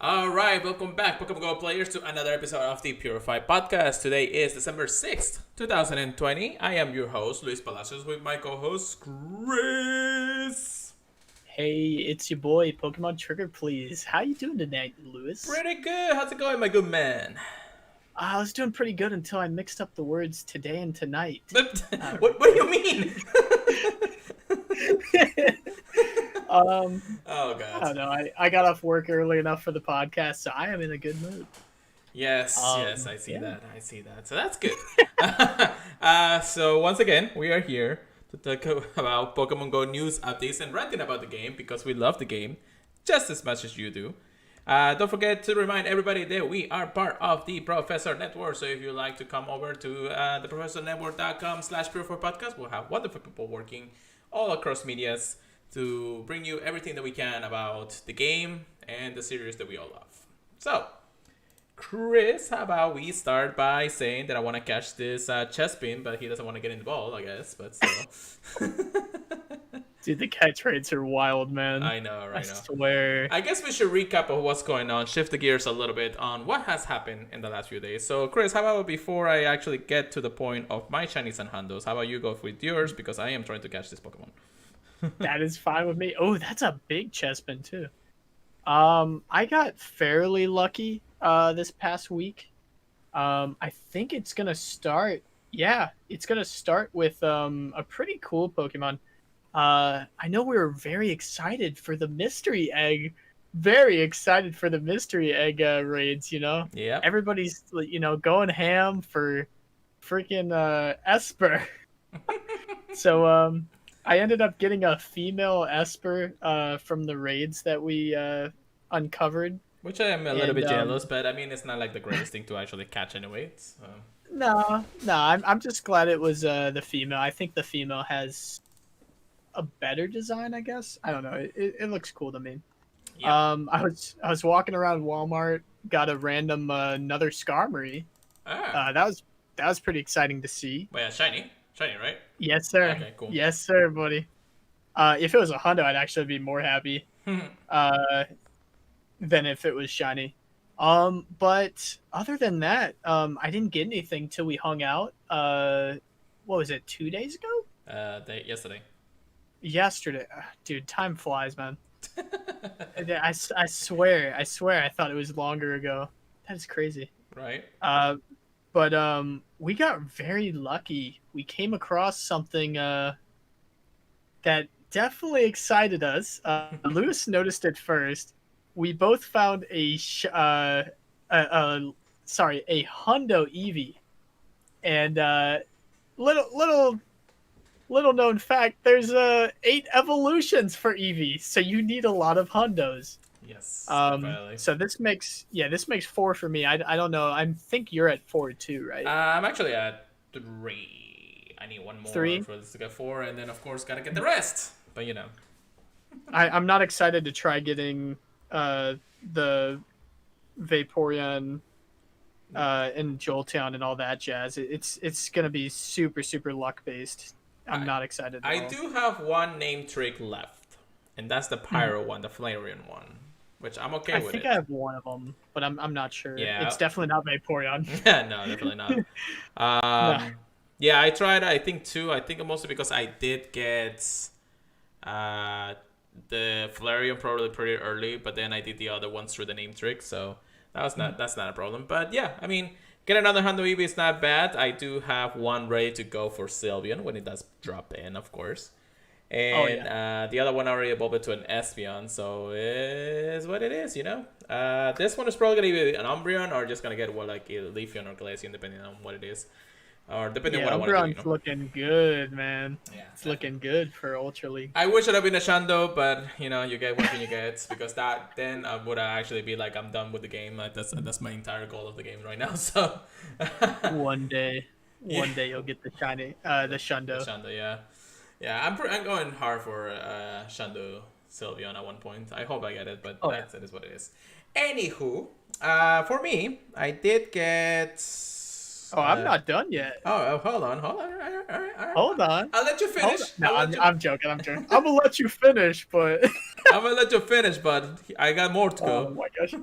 All right, welcome back, Pokemon Go players, to another episode of the Purified Podcast. Today is December 6th, 2020. I am your host, Luis Palacios, with my co-host, Chris. Hey, it's your boy, Pokemon Trigger, please. How you doing tonight, Lewis? Pretty good. How's it going, my good man? I was doing pretty good until I mixed up the words today and tonight. What do you mean? Oh, God. I don't know. I got off work early enough for the podcast, so I am in a good mood. Yes, I see that. So that's good. So once again, we are here to talk about Pokemon Go news, updates, and ranting about the game because we love the game just as much as you do. Don't forget to remind everybody that we are part of the Professor Network. So if you'd like to come over to theprofessornetwork.com/PurifiedPodcast, we'll have wonderful people working all across medias to bring you everything that we can about the game and the series that we all love. So, Chris, how about we start by saying that I want to catch this Chespin, but he doesn't want to get in the ball, I guess, but still. Dude, the catch rates are wild, man. I know, right? I swear. I guess we should recap of what's going on, shift the gears a little bit on what has happened in the last few days. So, Chris, how about before I actually get to the point of my shinies and hundos, how about you go with yours, because I am trying to catch this Pokemon. That is fine with me. Oh, that's a big chestman, too. I got fairly lucky this past week. I think it's going to start... Yeah, it's going to start with a pretty cool Pokemon. I know we were very excited for the mystery egg. Very excited for the mystery egg raids, you know? Yeah. Everybody's, going ham for freaking Esper. So, I ended up getting a female Esper from the raids that we uncovered. Which I am a little bit jealous, but I mean, it's not like the greatest thing to actually catch anyway. No, I'm just glad it was the female. I think the female has a better design, I guess. I don't know. It looks cool to me. Yeah. I was walking around Walmart, got a random another Skarmory. That was pretty exciting to see. Well, yeah, shiny, right? Yes, sir. Okay, cool. Yes, sir, buddy. If it was a Hundo, I'd actually be more happy than if it was shiny. But other than that, I didn't get anything till we hung out. What was it, 2 days ago? Yesterday. Yesterday. Dude, time flies, man. I swear I thought it was longer ago. That is crazy. Right. But we got very lucky. We came across something that definitely excited us. Lewis noticed it first. We both found a Hundo Eevee, and little known fact, there's 8 evolutions for Eevee, so you need a lot of Hundos. Yes. So this makes 4 for me. I don't know. I think you're at 4 too, right? I'm actually at 3. I need one more 3 for this to get 4, and then of course gotta get the rest. But you know, I'm not excited to try getting the Vaporeon and Jolteon and all that jazz. It's gonna be super luck based. I'm not excited at all. do have one name trick left, and that's the Pyro one, the Flareon one, which I'm okay with. I think I have one of them, but I'm not sure. Yeah. It's definitely not Vaporeon. No, definitely not. No. Yeah, I tried. I think 2. I think mostly because I did get the Flareon probably pretty early, but then I did the other ones through the name trick, so that's not a problem. But yeah, I mean, get another Hundo Eevee is not bad. I do have one ready to go for Sylveon when it does drop in, of course. And the other one already evolved to an Espeon, so it is what it is, you know? This one is probably going to be an Umbreon or just going to get like a Leafeon or Glaceon, depending on what it is. Or depending on what I want to do, you know? Looking good, man. Yeah, it's looking good for Ultra League. I wish it had been a Shando, but you know, you get what you get, because then I would actually be like, I'm done with the game. Like, that's my entire goal of the game right now. So one day you'll get the shiny, the Shundo. The Shando, yeah. I'm going hard for Shando Sylveon at one point. I hope I get it, but that is what it is. Anywho, for me, I did get. Oh, I'm not done yet. Oh, hold on. All right. Hold on. I'll let you finish. No, I'm joking. I'm gonna let you finish, but I'm gonna let you finish, but I got more to go. Oh my gosh.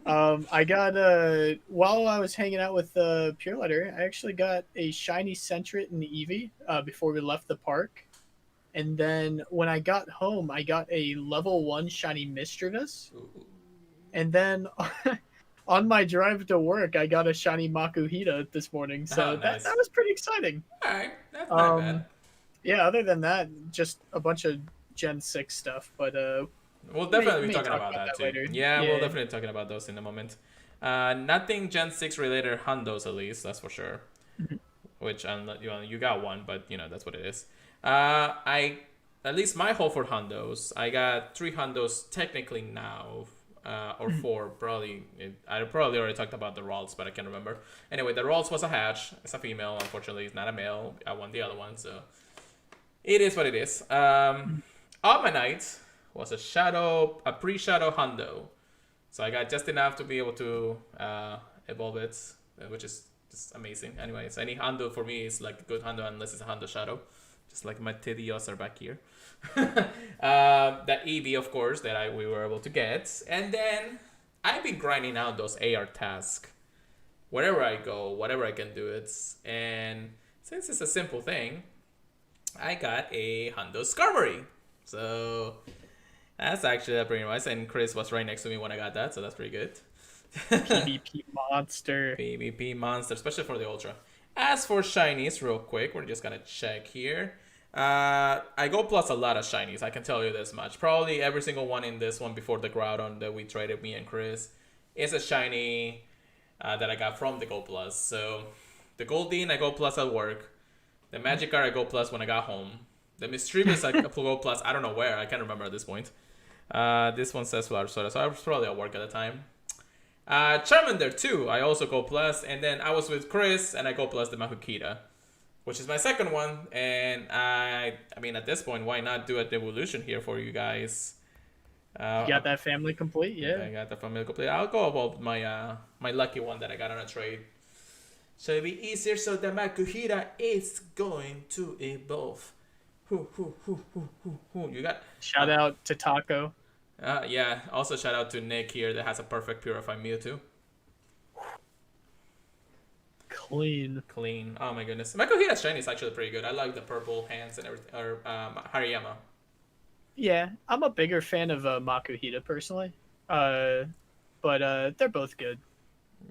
I got while I was hanging out with Pure Letter, I actually got a shiny Sentret in the Eevee before we left the park. And then when I got home, I got a level 1 shiny Mischievous. And then on my drive to work, I got a shiny Makuhita this morning. So Oh, that nice. was pretty exciting. All right, that's not bad. Um, yeah, other than that, just a bunch of Gen 6 stuff. But We'll may, definitely be may talking talk about about that that too. later. Yeah, we'll Yeah. definitely talking about those in a moment. Nothing Gen 6 related hundos at least, that's for sure. Which you got one, but that's what it is. I at least my haul for hundos, I got 3 hundos technically now, or 4 probably. I probably already talked about the Ralts, but I can't remember. Anyway, the Ralts was a hatch. It's a female. Unfortunately, it's not a male. I won the other one, so it is what it is. Almanite was a pre-shadow hundo. So I got just enough to be able to evolve it, which is just amazing. Anyways, any hundo for me is like a good hundo unless it's a hundo shadow. Just like my tidios are back here. That Eevee, of course, that we were able to get. And then I've been grinding out those AR tasks. Wherever I go, whatever I can do it. And since it's a simple thing, I got a hundo Skarmory. So that's actually pretty nice. And Chris was right next to me when I got that, so that's pretty good. PvP monster. PvP monster, especially for the Ultra. As for shinies, real quick, we're just gonna check here. I go plus a lot of shinies, I can tell you this much. Probably every single one in this one before the Groudon that we traded, me and Chris, is a shiny that I got from the Go Plus. So the Goldeen I go plus at work. The Magikarp I go plus when I got home. The Mischievous I go plus, I don't know where, I can't remember at this point. This one says Flower Soda, so I was probably at work at the time. Charmander too, I also go plus, and then I was with Chris and I go plus the Makuhita, which is my second one. And I mean, at this point, why not do a devolution here for you guys? You got that family complete, yeah. I got the family complete. I'll go about my my lucky one that I got on a trade. So it'll be easier. So the Makuhita is going to evolve. You got Shout out to Taco. yeah. Also shout out to Nick here that has a perfect Purified Mewtwo. Clean. Oh my goodness. Makuhita's shiny is actually pretty good. I like the purple hands and everything. Or Hariyama. Yeah, I'm a bigger fan of Makuhita personally. But they're both good.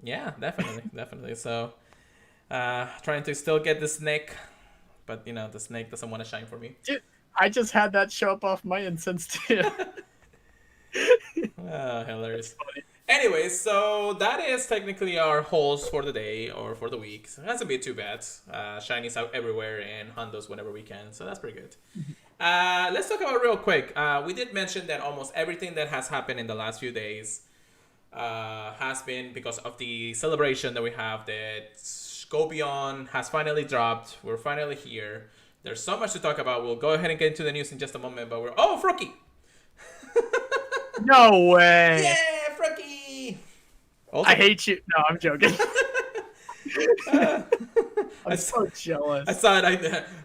Yeah, definitely. So, trying to still get the snake, but the snake doesn't want to shine for me. Dude, I just had that show up off my incense too. Oh, hilarious. Anyways, so that is technically our hauls for the day or for the week. So it hasn't been too bad. Shinies out everywhere and hundos whenever we can, so that's pretty good. Let's talk about real quick. We did mention that almost everything that has happened in the last few days has been because of the celebration that we have. That Go Beyond has finally dropped. We're finally here. There's so much to talk about. We'll go ahead and get into the news in just a moment. But Froakie! No way! Yeah, Froakie! I hate you. No, I'm joking. I'm so jealous. I saw it.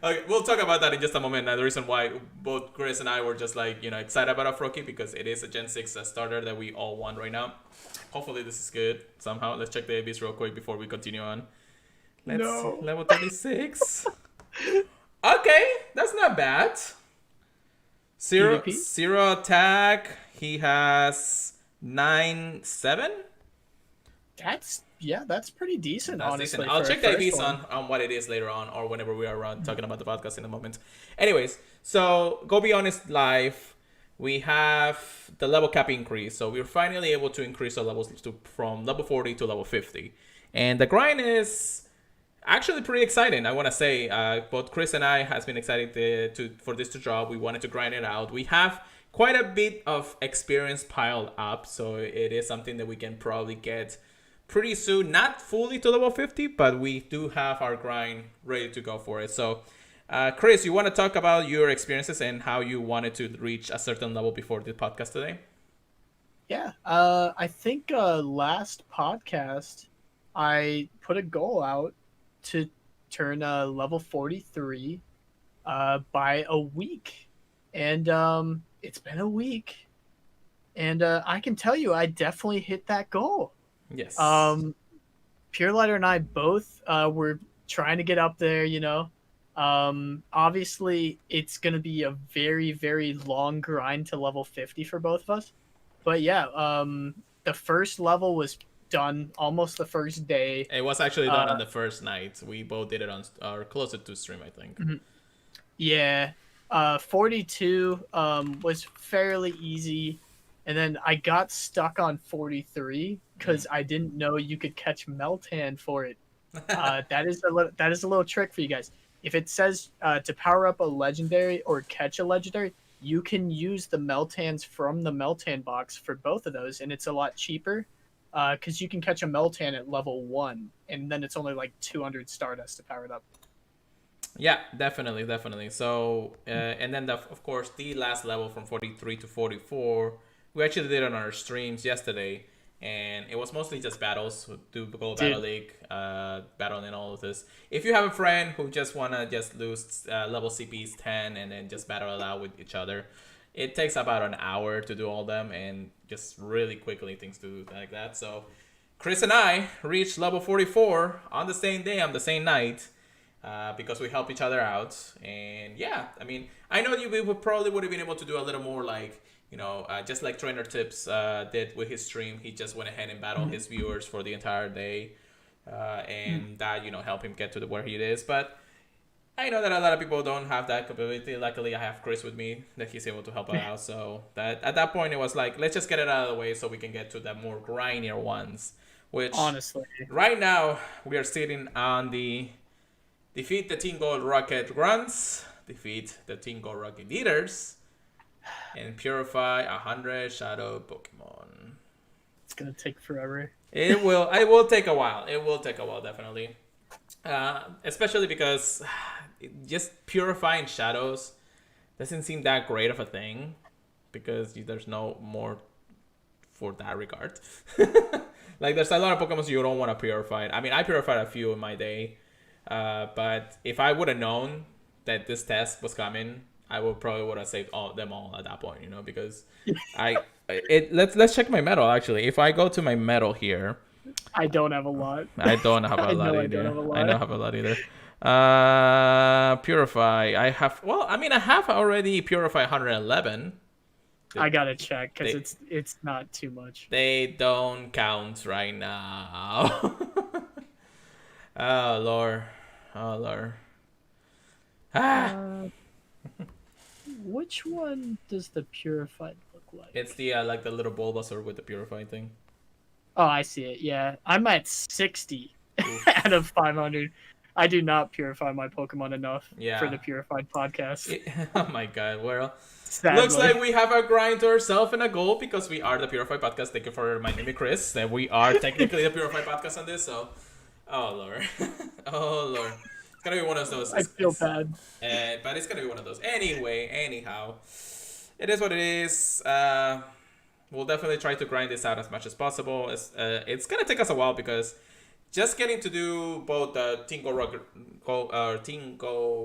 Okay, we'll talk about that in just a moment. The reason why both Chris and I were just excited about a Froakie because it is a Gen 6 starter that we all want right now. Hopefully this is good somehow. Let's check the ABs real quick before we continue on. No. Level 36. Okay, that's not bad. Zero attack. He has 9-7. That's pretty decent, That's honestly. decent. I'll check the ABs on what it is later on or whenever we are talking about the podcast in a moment. Anyways, so Go Beyond is live. We have the level cap increase. So we're finally able to increase our levels from level 40 to level 50. And the grind is actually pretty exciting. I want to say both Chris and I has been excited for this to drop. We wanted to grind it out. We have quite a bit of experience piled up. So it is something that we can probably get pretty soon, not fully to level 50, but we do have our grind ready to go for it. So, Chris, you want to talk about your experiences and how you wanted to reach a certain level before the podcast today? Yeah, I think last podcast I put a goal out to turn level 43 by a week, and it's been a week, and I can tell you, I definitely hit that goal. Yes. Um, Pure Lighter and I both were trying to get up there, you know. Obviously, it's going to be a very, very long grind to level 50 for both of us. But yeah, the first level was done almost the first day. It was actually done Uh, on the first night. We both did it on our closer to stream, I think. yeah, 42 was fairly easy. And then I got stuck on 43 because I didn't know you could catch Meltan for it. That is a little trick for you guys. If it says to power up a legendary or catch a legendary, you can use the Meltans from the Meltan box for both of those, and it's a lot cheaper because you can catch a Meltan at level 1, and then it's only like 200 Stardust to power it up. Yeah, definitely, definitely. So, and then of course the last level from 43 to 44, we actually did on our streams yesterday, and it was mostly just battles. Do go battle Dude, league, battle and all of this. If you have a friend who just wanna just lose level CPs 10 and then just battle it out with each other, it takes about an hour to do all them, and just really quickly things to do like that. So, Chris and I reached level 44 on the same day, on the same night because we help each other out. And yeah, I mean, I know we probably would have been able to do a little more, like, just like Trainer Tips did with his stream. He just went ahead and battled his viewers for the entire day, and that helped him get to where he is. But I know that a lot of people don't have that capability. Luckily, I have Chris with me that he's able to help out. So that at that point it was like, let's just get it out of the way so we can get to the more grindier ones. Which honestly, right now we are sitting on the defeat the Team Gold Rocket Grunts, defeat the Team Gold Rocket Leaders, and purify 100 Shadow Pokemon. it's gonna take forever. It will. It will take a while. It will take a while, definitely. Especially because just purifying shadows doesn't seem that great of a thing, because there's no more for that regard. Like, there's a lot of Pokemon you don't want to purify. I mean, I purified a few in my day. But if I would have known that this test was coming, I would have saved them all at that point, because let's check my medal actually. If I go to my medal here, I don't have a lot. I don't have a I lot know I don't either. have a I lot. don't have a lot either. Purify. I have. Well, I mean, I have already purify 111. I gotta check because They- it's not too much. They don't count right now. Oh Lord. Oh Lord. Ah. Which one does the purified look like? It's the like the little Bulbasaur with the purified thing. Oh, I see it. Yeah, I'm at 60 Oof. out of 500. I do not purify my Pokemon enough Yeah. for the Purified podcast. Oh my God. Well, Sadly. looks like we have a grind to ourselves and a goal, because we are the Purified Podcast. Thank you for reminding me, Chris, that we are technically the Purified Podcast on this. So, oh Lord, oh Lord, it's gonna be one of those. I feel bad. But it's gonna be one of those. Anyway, anyhow, it is what it is. We'll definitely try to grind this out as much as possible. It's gonna take us a while, because just getting to do both the Tingo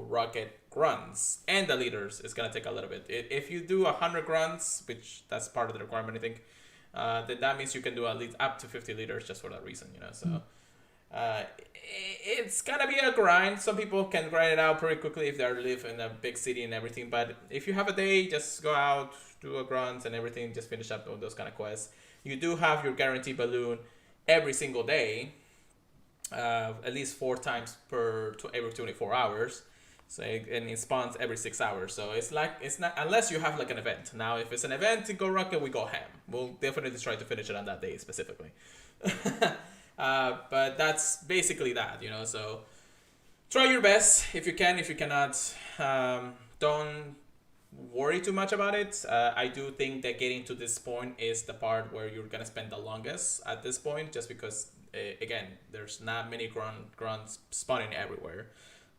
Rocket grunts and the leaders is gonna take a little bit. If you do 100 grunts, which that's part of the requirement, I think, then that means you can do at least up to 50 leaders just for that reason, So it's gonna be a grind. Some people can grind it out pretty quickly if they live in a big city and everything. But if you have a day, just go out, do a grunt and everything, just finish up those kind of quests. You do have your guaranteed balloon every single day. At least 4 times every 24 hours, so and it spawns every 6 hours. So it's not, unless you have like an event. Now, if it's an event to Go Rocket, we go ham. We'll definitely try to finish it on that day specifically. But that's basically that, So try your best if you can. If you cannot, don't worry too much about it. I do think that getting to this point is the part where you're gonna spend the longest at this point, just because again, there's not many grunts spawning everywhere.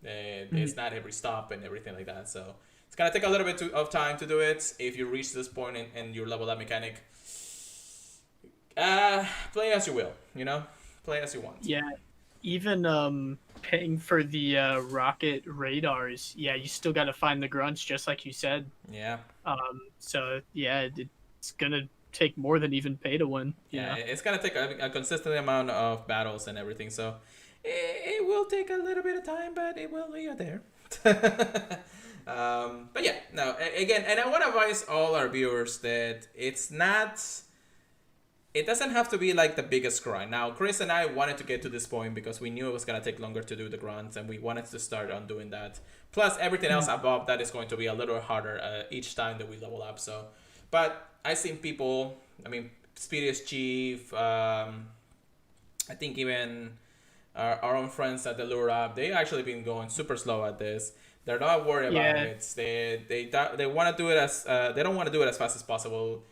It's not every stop and everything like that. So it's gonna take a little bit of time to do it. If you reach this point and you level that mechanic, play as you will. Play as you want. Yeah, even paying for the rocket radars. Yeah, you still got to find the grunts, just like you said. Yeah. So yeah, it's gonna take more than even pay to win. Yeah, it's gonna take a consistent amount of battles and everything. So it will take a little bit of time, but it will be there. But yeah, no. Again, and I want to advise all our viewers that it's not. It doesn't have to be like the biggest grind. Now, Chris and I wanted to get to this point because we knew it was gonna take longer to do the grinds, and we wanted to start on doing that. Plus, everything else above that is going to be a little harder each time that we level up. So, but I've seen people. I mean, Speediest Chief. I think even our own friends at the Lure App, they actually been going super slow at this. They're not worried about it. They want to do it as they don't want to do it as fast as possible.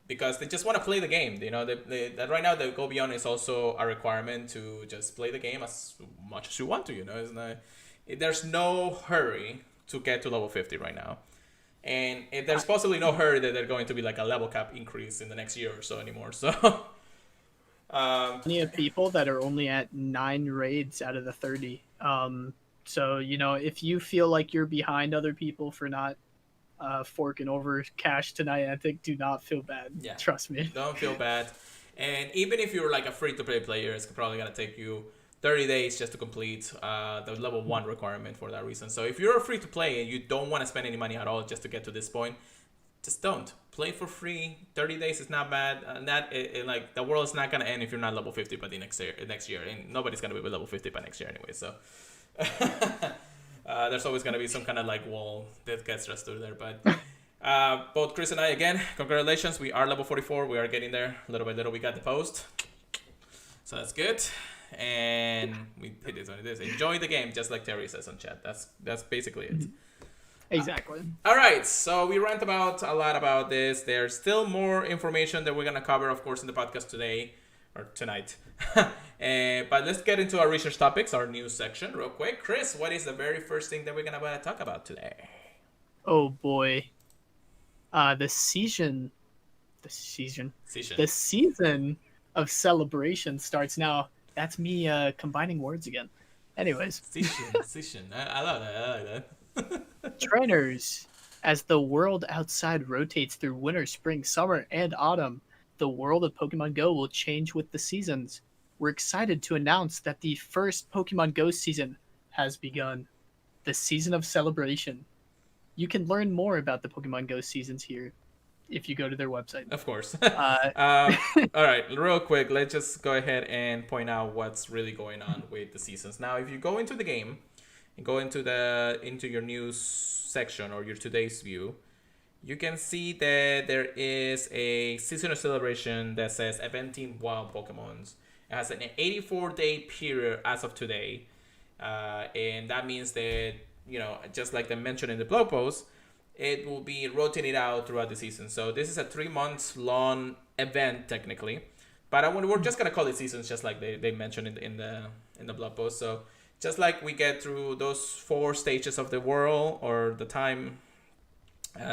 Because they just want to play the game. You know, that right now the Go Beyond is also a requirement to just play the game as much as you want to. You know, there's no hurry to get to level 50 right now, and there's possibly no hurry that they're going to be like a level cap increase in the next year or so anymore. So, plenty of people that are only at 9 raids out of the 30. So you know, if you feel like you're behind other people for not forking over cash tonight, I think do not feel bad. Yeah. Trust me. Don't feel bad. And even if you're like a free-to-play player, it's probably going to take you 30 days just to complete the level 1 requirement for that reason. So if you're free-to-play and you don't want to spend any money at all just to get to this point, just don't. Play for free. 30 days is not bad. Like the world is not going to end if you're not level 50 by the next year. And nobody's going to be level 50 by next year anyway. So there's always going to be some kind of like wall that gets us through there. But both Chris and I, again, congratulations. We are level 44. We are getting there little by little. We got the post. So that's good. And it is what it is. Enjoy the game, just like Terry says on chat. That's basically it. Exactly. All right. So we rant about a lot about this. There's still more information that we're going to cover, of course, in the podcast today. Or tonight. But let's get into our research topics, our news section real quick. Chris, what is the very first thing that we're going to talk about today? Oh boy. The season of Celebration starts now. That's me combining words again. Anyways. Season. I love that. I like that. Trainers, as the world outside rotates through winter, spring, summer, and autumn, the world of Pokemon Go will change with the seasons. We're excited to announce that the first Pokemon Go season has begun. The season of Celebration. You can learn more about the Pokemon Go seasons here if you go to their website. Of course. All right, real quick, let's just go ahead and point out what's really going on with the seasons. Now, if you go into the game and go into your news section or your today's view, you can see that there is a seasonal celebration that says Eventing Wild Pokemons. It has an 84-day period as of today. And that means that, you know, just like they mentioned in the blog post, it will be rotating out throughout the season. So this is a 3-month long event, technically. But we're just going to call it seasons, just like they mentioned in the blog post. So just like we get through those 4 stages of the world or the time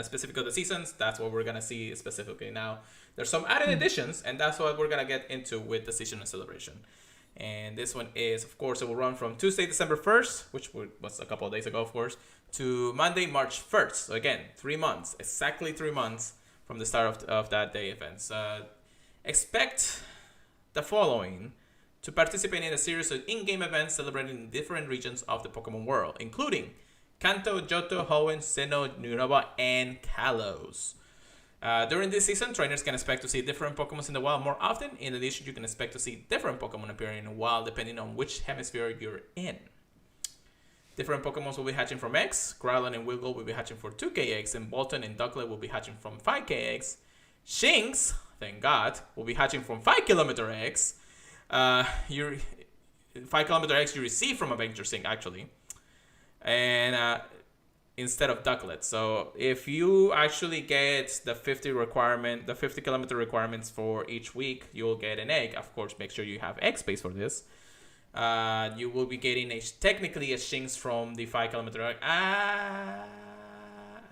specific of the seasons, that's what we're gonna see specifically. Now there's some added additions, and that's what we're gonna get into with the seasonal celebration. And this one is, of course, it will run from Tuesday, December 1st, which was a couple of days ago, of course, to Monday, March 1st. So again, 3 months, exactly 3 months from the start of that day events. Expect the following to participate in a series of in-game events celebrating different regions of the Pokemon world, including Kanto, Johto, Hoenn, Sinnoh, Unova, and Kalos. During this season, trainers can expect to see different Pokemon in the wild more often. In addition, you can expect to see different Pokemon appearing in the wild depending on which hemisphere you're in. Different Pokemon will be hatching from eggs. Groudon and Weedle will be hatching for 2k eggs, and Bolton and Ducklet will be hatching from 5k eggs. Shinx, thank God, will be hatching from 5km eggs. 5km eggs you receive from Avenger Sync, actually. And instead of Ducklet. So if you actually get the 50 kilometer requirements for each week, you'll get an egg. Of course, make sure you have egg space for this. You will be getting technically a Shinx from the 5km egg.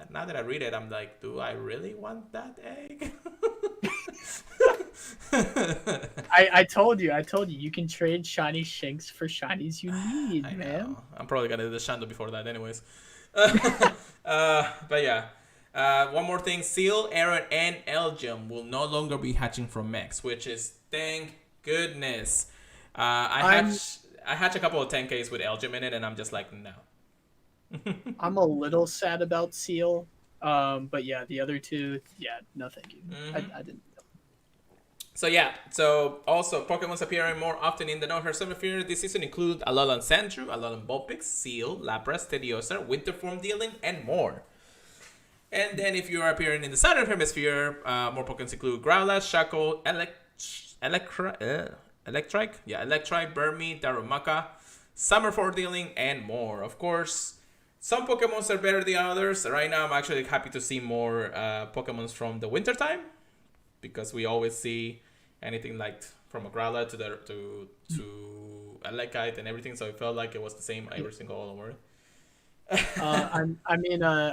Now that I read it, I'm like, do I really want that egg? I told you, you can trade shiny Shinx for shinies you need, man. I'm probably gonna do the Shando before that anyways. But yeah. One more thing, Seal, Aaron, and Elgium will no longer be hatching from mechs, which is thank goodness. I hatch a couple of 10Ks with Elgium in it, and I'm just like, no. I'm a little sad about Seal. But yeah, the other two, yeah, no thank you. I didn't. So yeah, so also Pokemon's appearing more often in the Northern Hemisphere this season include Alolan Sandshrew, Alolan Vulpix, Seal, Lapras, Teddiursa, Winter Form Dealing, and more. And then if you are appearing in the Southern Hemisphere, more Pokemon include Growlithe, Shaco, Electrike, Burmy, Darumaka, Summer Form Dealing, and more. Of course, some Pokemons are better than others. Right now, I'm actually happy to see more Pokemons from the wintertime, because we always see anything like from a Growlithe to Elekite and everything, so it felt like it was the same every single all over. I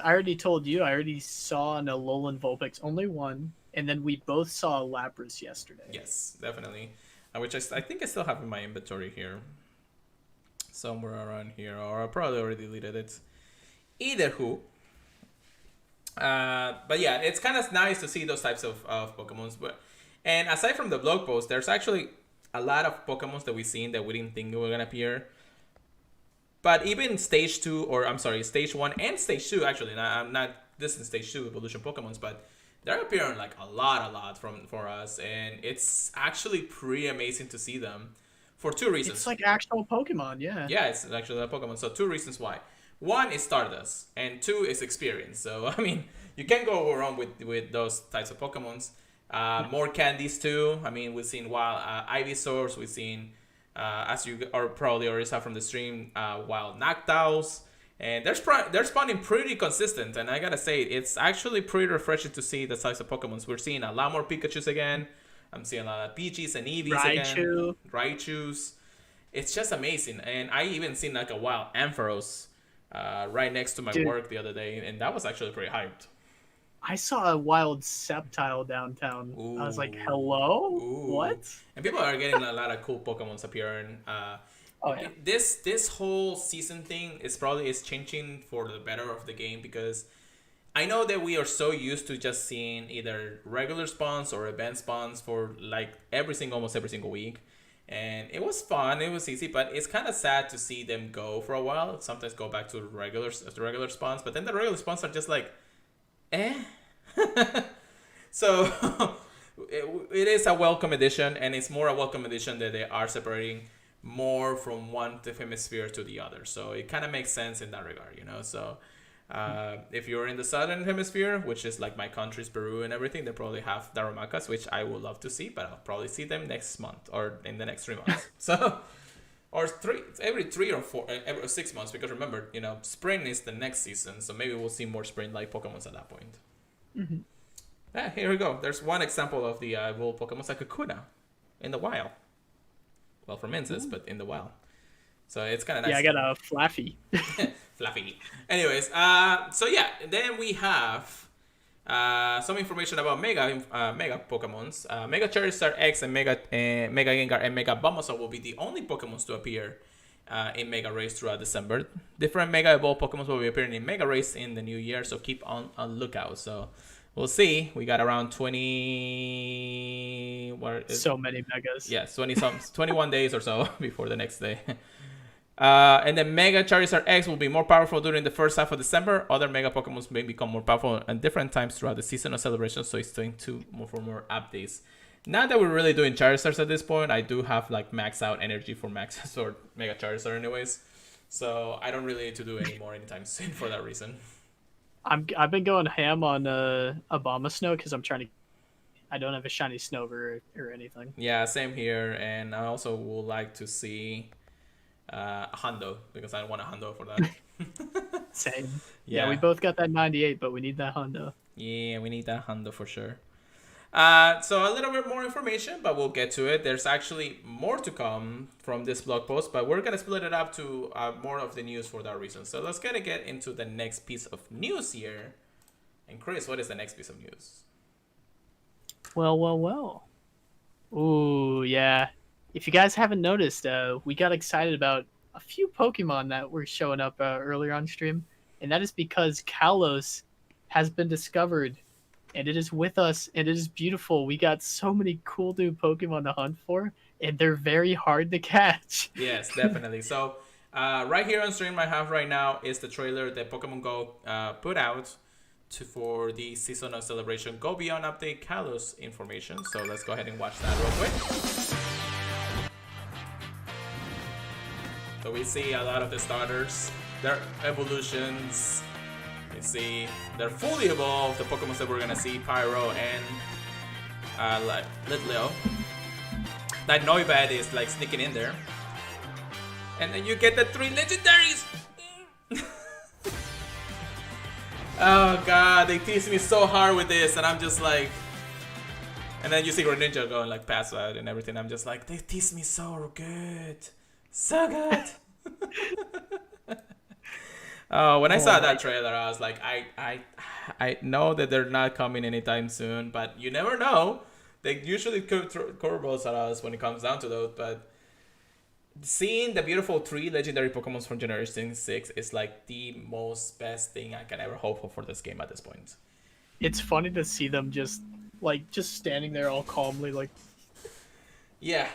already told you. I already saw an Alolan Vulpix, only one, and then we both saw a Lapras yesterday. Yes, definitely. Which I think I still have in my inventory here, somewhere around here, or I probably already deleted it. Either who. But yeah, it's kind of nice to see those types of Pokemons. And aside from the blog post, there's actually a lot of Pokemons that we've seen that we didn't think were gonna appear. But even stage 1 and stage 2, actually, I'm not this in stage 2 evolution Pokemons, but they're appearing like a lot for us, and it's actually pretty amazing to see them for two reasons. It's like actual Pokemon, yeah. Yeah, it's actually a Pokemon. So two reasons why. One is Stardust, and two is experience. So I mean, you can't go wrong with those types of Pokemons. More candies too. I mean, we've seen wild Ivysaurs. We've seen, as you are probably already saw from the stream, wild Noctowls. And they're spawning pretty consistent. And I gotta say, it's actually pretty refreshing to see the types of Pokemons. We're seeing a lot more Pikachus again. I'm seeing a lot of Pidgeys and Eevees again. Raichus. It's just amazing. And I even seen like a wild Ampharos right next to my work the other day, and that was actually pretty hyped. I saw a wild Sceptile downtown. Ooh. I was like, hello? Ooh. What? And people are getting a lot of cool Pokemons appearing. Yeah. This whole season thing is changing for the better of the game, because I know that we are so used to just seeing either regular spawns or event spawns for like almost every single week. And it was fun, it was easy, but it's kind of sad to see them go for a while. Sometimes go back to regular spawns, but then the regular spawns are just like, So it is a welcome addition, and it's more a welcome addition that they are separating more from one hemisphere to the other. So it kind of makes sense in that regard, you know. So if you're in the southern hemisphere, which is like my country's Peru and everything, they probably have Darumakas, which I would love to see, but I'll probably see them next month or in the next 3 months. So, or every 3 or 4, every 6 months, because remember, you know, spring is the next season, so maybe we'll see more spring-like Pokemons at that point. Mm-hmm. Yeah, here we go. There's one example of the evolved Pokemon, like a Kakuna in the wild. Well, from Menses, but in the wild. So it's kind of nice. Yeah, I got a Flaffy. Fluffy. Anyways, so yeah, then we have some information about Mega Pokemons. Mega Charizard X and Mega Gengar and Mega Bulbasaur will be the only Pokemons to appear in Mega Race throughout December. Different Mega Evolved Pokemons will be appearing in Mega Race in the new year, so keep on lookout. So we'll see. We got around 20. So many Megas. Yes, 21 days or so before the next day. And then Mega Charizard X will be more powerful during the first half of December. Other Mega Pokemon may become more powerful at different times throughout the season of celebration, so it's doing for more updates. Not that we're really doing Charizards at this point. I do have like max out energy for Max's or Mega Charizard anyways. So I don't really need to do any more anytime soon for that reason. I've been going ham on Abomasnow because I don't have a shiny Snover or anything. Yeah, same here. And I also would like to see a Hundo, because I want a Hundo for that. Same. Yeah, we both got that 98, but we need that Hundo. Yeah, we need that Hundo for sure. So a little bit more information, but we'll get to it. There's actually more to come from this blog post, but we're going to split it up to more of the news for that reason. So let's get into the next piece of news here. And Chris, what is the next piece of news? Well. Ooh, yeah. If you guys haven't noticed, we got excited about a few Pokemon that were showing up earlier on stream, and that is because Kalos has been discovered, and it is with us, and it is beautiful. We got so many cool new Pokemon to hunt for, and they're very hard to catch. Yes, definitely. So, right here on stream I have right now is the trailer that Pokemon Go put out for the season of celebration Go Beyond update Kalos information. So let's go ahead and watch that real quick. So we see a lot of the starters, their evolutions. You see they're fully evolved. The Pokemon that we're gonna see, Pyro and Litleo. That Noibat is like sneaking in there. And then you get the 3 legendaries! Oh god, they tease me so hard with this, and I'm just like... And then you see Greninja going like pass out and everything. I'm just like, they tease me so good. So good! When I saw that trailer, I was like, I know that they're not coming anytime soon, but you never know. They usually throw curveballs at us when it comes down to those, but seeing the beautiful 3 legendary Pokemon from Generation 6 is like the most best thing I can ever hope for this game at this point. It's funny to see them just standing there all calmly, like... Yeah,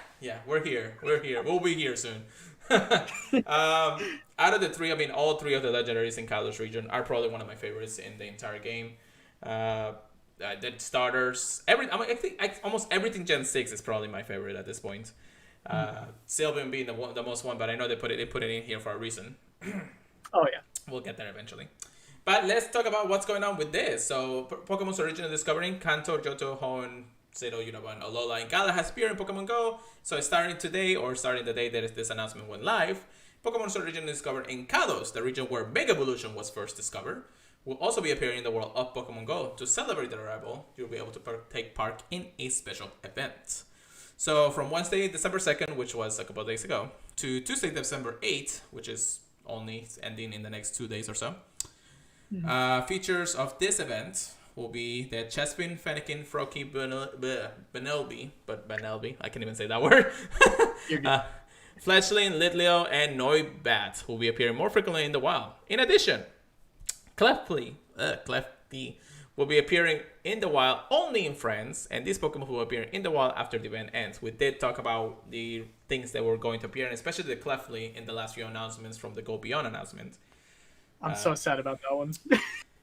we're here. We'll be here soon. Out of the 3, I mean, all 3 of the legendaries in Kalos region are probably one of my favorites in the entire game. The starters, I think almost everything Gen 6 is probably my favorite at this point. Sylveon being the most one, but I know they put it in here for a reason. Oh yeah, we'll get there eventually. But let's talk about what's going on with this. So Pokemon's original discovering Kanto, Johto, Hoenn, Sinnoh, Unobon, Alola, and Gala has appeared in Pokemon Go. So starting today, or starting the day that this announcement went live, Pokemon's originally discovered in Kalos, the region where Mega Evolution was first discovered, will also be appearing in the world of Pokemon Go. To celebrate their arrival, you'll be able to take part in a special event. So from Wednesday, December 2nd, which was a couple of days ago, to Tuesday, December 8th, which is only ending in the next 2 days or so, features of this event will be the Chespin, Fennekin, Froakie, Benelby, I can't even say that word, Fletchling, Litleo, and Noibat will be appearing more frequently in the wild. In addition, Clefty will be appearing in the wild only in France, and these Pokemon will appear in the wild after the event ends. We did talk about the things that were going to appear, and especially the Clefty in the last few announcements from the Go Beyond announcement. I'm so sad about that one.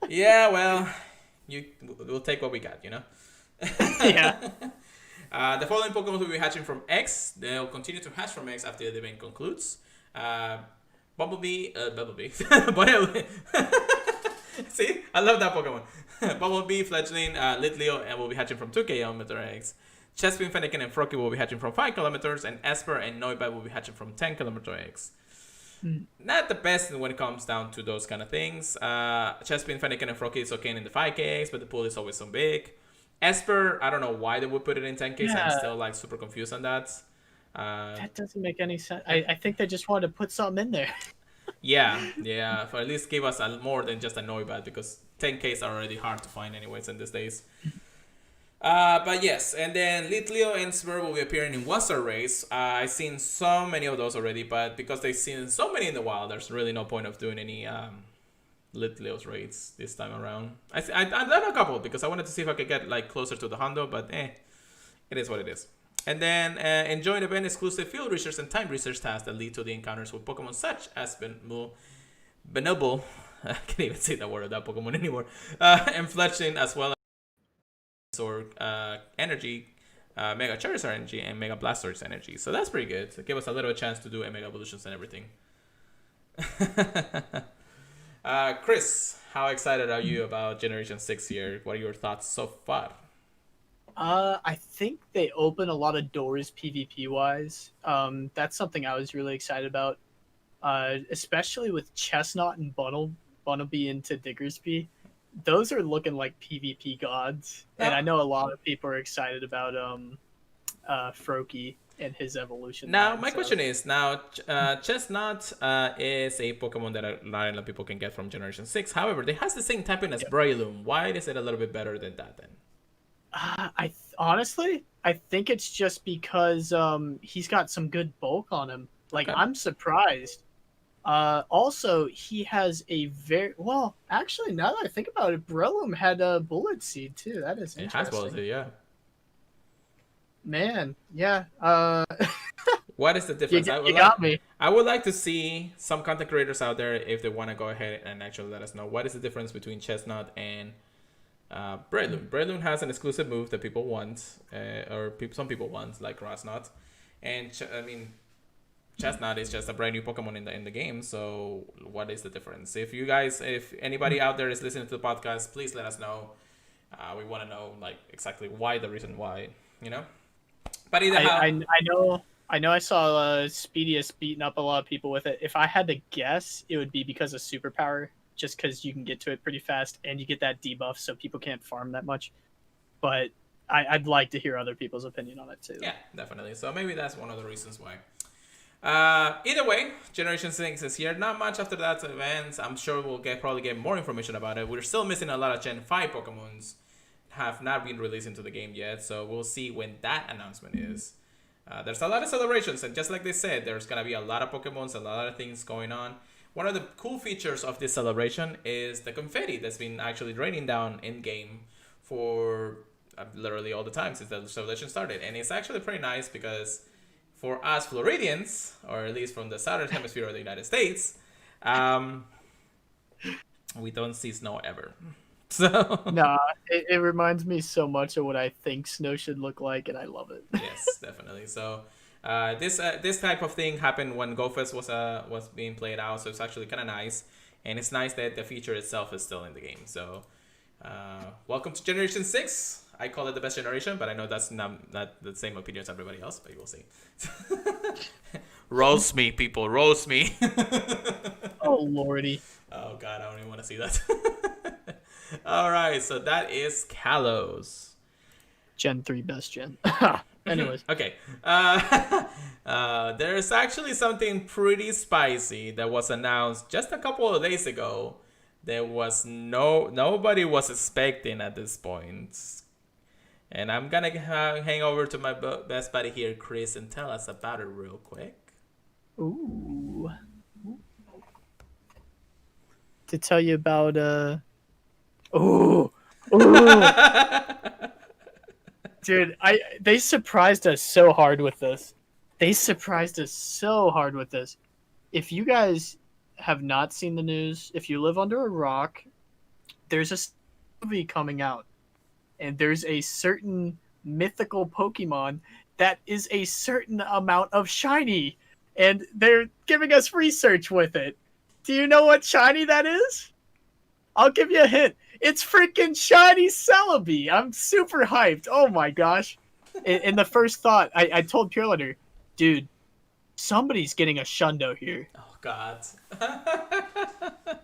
Yeah, well, we'll take what we got, you know? Yeah. The following Pokemon will be hatching from X. They'll continue to hatch from X after the event concludes. Bumblebee. See, I love that Pokemon. Bumblebee, Fledgling, Litleo, and will be hatching from 2 kilometer eggs. Chespin, Fennekin, and Froakie will be hatching from 5 kilometers, and Esper and Noibat will be hatching from 10 kilometer eggs. Not the best when it comes down to those kind of things. Chespin, Fennekin, and Froakie is okay in the 5k eggs, but the pool is always so big. Esper, I don't know why they would put it in 10k. Yeah. I'm still like super confused on that. That doesn't make any sense. I think they just wanted to put something in there. Yeah, for at least give us more than just a Noibat, because 10Ks are already hard to find anyways in these days. But yes, and then Litleo and Spur will be appearing in One-Star Race. I've seen so many of those already, but because they've seen so many in the wild, there's really no point of doing any Litleo's raids this time around. I've done a couple because I wanted to see if I could get like closer to the Hondo, but it is what it is. And then enjoy the event exclusive field research and time research tasks that lead to the encounters with Pokemon such as Benoble, I can't even say that word of that Pokemon anymore, and Fletchling, as well as Energy, Mega Charizard Energy, and Mega Blastoise Energy. So that's pretty good. It gave us a little chance to do Mega Evolutions and everything. Chris, how excited are you about Generation 6 here? What are your thoughts so far? I think they open a lot of doors PvP wise. That's something I was really excited about. Especially with Chestnut and Bunnelby into Diggersby. Those are looking like PvP gods. Yeah. And I know a lot of people are excited about Froakie and his evolution. Now, my question is, Chestnut is a Pokemon that not a lot of people can get from Generation 6. However, it has the same typing as Breloom. Why is it a little bit better than that then? Honestly, I think it's just because he's got some good bulk on him. Like, okay. I'm surprised. Also, he has a very well. Actually, now that I think about it, Breloom had a bullet seed too. That is It has interesting. both, yeah. Man, yeah. What is the difference? You got me. I would like to see some content creators out there if they want to go ahead and actually let us know what is the difference between Chestnut and Breloom. Breloom has an exclusive move that people want, some people want, like Crossnut, and Chestnut is just a brand new Pokemon in the game. So what is the difference? If anybody out there is listening to the podcast, please let us know. We want to know like exactly the reason why, you know. But either I know I saw Speedius beating up a lot of people with it. If I had to guess, it would be because of superpower, just because you can get to it pretty fast and you get that debuff, so people can't farm that much. But I'd like to hear other people's opinion on it too. Yeah, definitely. So maybe that's one of the reasons why. Either way, Generation 6 is here. Not much after that event. I'm sure we'll probably get more information about it. We're still missing a lot of Gen 5 Pokemons. Have not been released into the game yet, so we'll see when that announcement is. There's a lot of celebrations, and just like they said, there's gonna be a lot of Pokemons, a lot of things going on. One of the cool features of this celebration is the confetti that's been actually raining down in game for literally all the time since the celebration started, and it's actually pretty nice because for us Floridians, or at least from the southern hemisphere of the United States, we don't see snow ever. So nah, it reminds me so much of what I think snow should look like, and I love it. Yes, definitely. So this type of thing happened when GoFest was being played out, so it's actually kind of nice, and it's nice that the feature itself is still in the game. So welcome to Generation 6. I call it the best generation, but I know that's not the same opinion as everybody else, but we'll see. Roast me, people, roast me. Oh lordy. Oh god, I don't even want to see that. All right, so that is Kalos. Gen 3 best gen. Anyways. Okay. There's actually something pretty spicy that was announced just a couple of days ago. There was nobody was expecting at this point. And I'm gonna hang over to my best buddy here, Chris, and tell us about it real quick. Ooh. To tell you about Ooh. Dude, they surprised us so hard with this. If you guys have not seen the news, if you live under a rock, there's a movie coming out. And there's a certain mythical Pokemon that is a certain amount of shiny. And they're giving us research with it. Do you know what shiny that is? I'll give you a hint. It's freaking shiny Celery. I'm super hyped. Oh my gosh. In the first thought, I told Pure Letter, dude, somebody's getting a Shundo here. Oh god.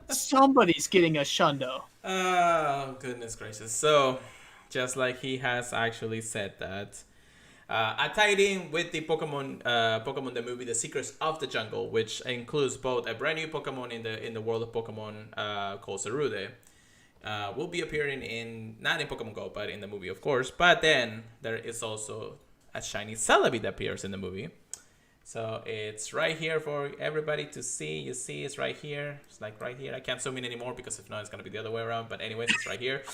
Somebody's getting a Shundo. Oh goodness gracious. So just like he has actually said that. Tied in with the Pokemon the movie The Secrets of the Jungle, which includes both a brand new Pokemon in the world of Pokemon called Célébrer, will be appearing not in Pokemon Go, but in the movie, of course. But then there is also a shiny Celery that appears in the movie. So it's right here for everybody to see. You see, it's right here. It's like right here. I can't zoom in anymore because if not, it's gonna be the other way around. But anyways, it's right here.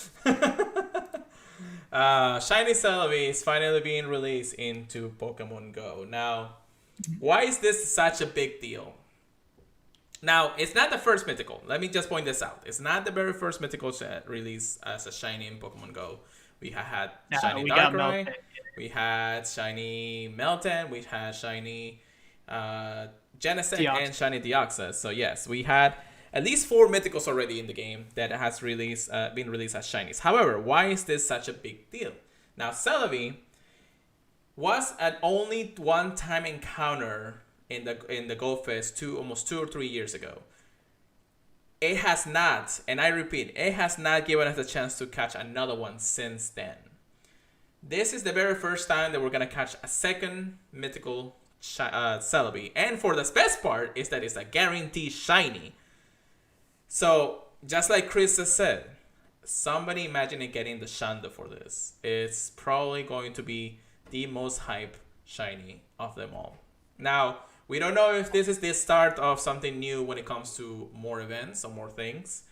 Shiny Celery is finally being released into Pokemon Go. Now, why is this such a big deal? Now, it's not the first mythical. Let me just point this out. It's not the very first mythical release as a shiny in Pokemon Go. We had shiny Darkrai. We had shiny Meltan. We had shiny Genesect and shiny Deoxys. So yes, we had at least 4 mythicals already in the game that has been released as shinies. However, why is this such a big deal? Now, Celery was an only one-time encounter in the Go Fest almost 2 or 3 years ago. It has not, and I repeat, it has not given us a chance to catch another one since then. This is the very first time that we're gonna catch a second mythical Celery, and for the best part is that it's a guaranteed shiny. So, just like Chris has said, somebody imagining getting the Shanda for this. It's probably going to be the most hype shiny of them all. Now, We don't know if this is the start of something new when it comes to more events or more things.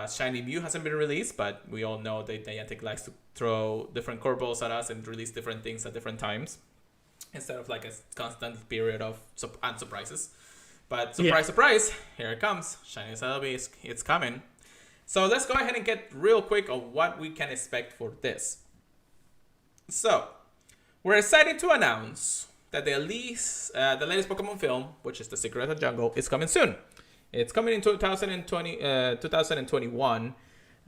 Shiny Mew hasn't been released, but we all know that Niantic likes to throw different curveballs at us and release different things at different times instead of like a constant period of surprises. But surprise, here it comes. Shiny Celery, it's coming. So let's go ahead and get real quick on what we can expect for this. So, we're excited to announce that the latest Pokemon film, which is The Secret of the Jungle, is coming soon. It's coming in 2021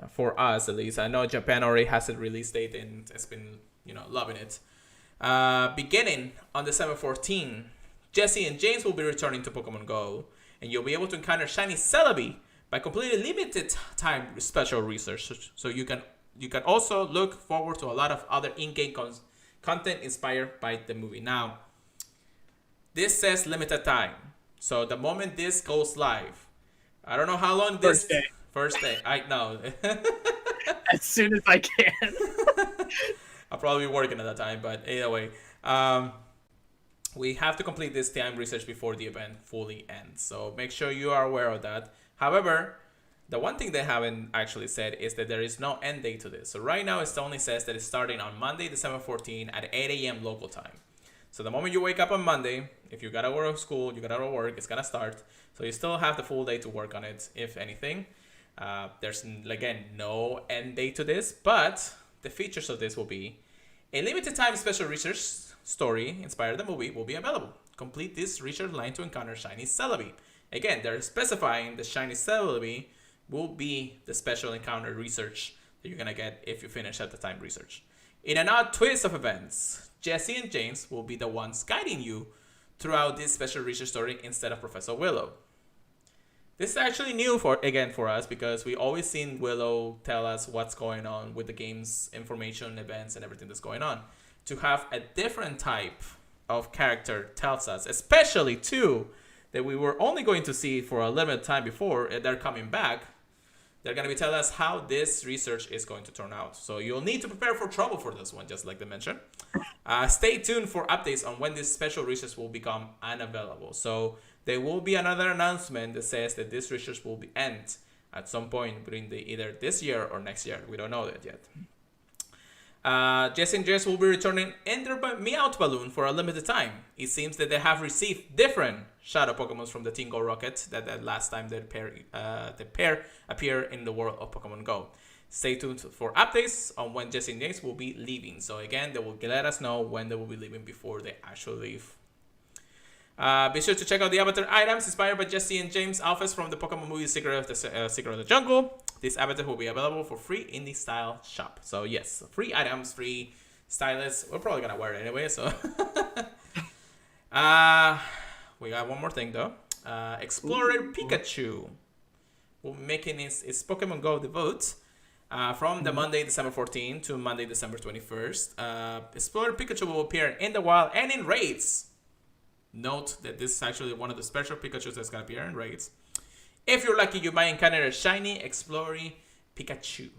for us, at least. I know Japan already has a release date and has been, loving it. Beginning on December 14, Jesse and James will be returning to Pokemon Go, and you'll be able to encounter Shiny Celery by completing limited time special research. So you can also look forward to a lot of other in-game content inspired by the movie. Now, this says limited time. So the moment this goes live, I don't know how long this... First day. I know. As soon as I can. I'll probably be working at that time, but either way. We have to complete this time research before the event fully ends. So make sure you are aware of that. However, the one thing they haven't actually said is that there is no end date to this. So right now it only says that it's starting on Monday, December 14 at 8 a.m. local time. So the moment you wake up on Monday, if you gotta go to school, you gotta go to work, it's gonna start. So you still have the full day to work on it, if anything. There's, again, no end date to this, but the features of this will be a limited time special research story inspired the movie will be available. Complete this research line to encounter Shiny Celery. Again, they're specifying the Shiny Celery will be the special encounter research that you're gonna get if you finish at the time research. In an odd twist of events, Jesse and James will be the ones guiding you throughout this special research story instead of Professor Willow. This is actually new for us because we always seen Willow tell us what's going on with the game's information, events, and everything that's going on. To have a different type of character tells us, especially too, that we were only going to see for a limited time before they're coming back. They're going to be telling us how this research is going to turn out. So you'll need to prepare for trouble for this one, just like they mentioned. Stay tuned for updates on when this special research will become unavailable. So there will be another announcement that says that this research will end at some point between either this year or next year. We don't know that yet. Jesse and Jess will be returning in their Meowth balloon for a limited time. It seems that they have received different Shadow Pokemon from the Team Go rocket that last time the pair appeared in the world of Pokemon Go. Stay tuned for updates on when Jesse and James will be leaving. So again, they will let us know when they will be leaving before they actually leave. Be sure to check out the avatar items inspired by Jesse and James' outfits from the Pokemon movie Secret of the Jungle. These avatars will be available for free in the style shop. So yes, free items, free stylists. We're probably gonna wear it anyway. So we got one more thing though. Explorer Pikachu will be making his Pokemon Go debut from the Monday, December 14 to Monday, December 21st. Explorer Pikachu will appear in the wild and in raids. Note that this is actually one of the special Pikachus that's going to appear in raids. If you're lucky, you might encounter a shiny Explorer Pikachu.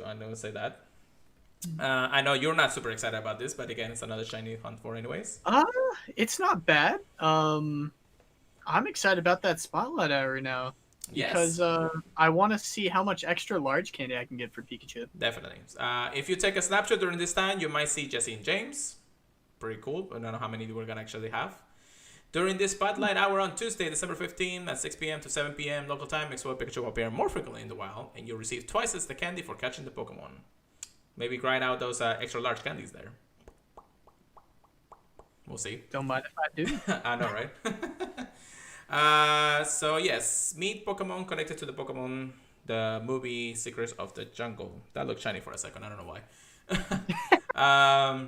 I'm going to say that. I know you're not super excited about this, but again, it's another shiny hunt for anyways. It's not bad. I'm excited about that spotlight area now. Yes. Because I want to see how much extra large candy I can get for Pikachu. Definitely. If you take a snapshot during this time, you might see Jesse and James. Pretty cool. I don't know how many we're going to actually have. During this spotlight hour on Tuesday, December 15 at 6 p.m. to 7 p.m. local time, Explorer Pikachu will appear more frequently in the wild, and you'll receive twice as the candy for catching the Pokemon. Maybe grind out those extra large candies there. We'll see. Don't mind if I do. I know, right? So yes, meet Pokemon connected to the movie Secrets of the Jungle. That looked shiny for a second. I don't know why.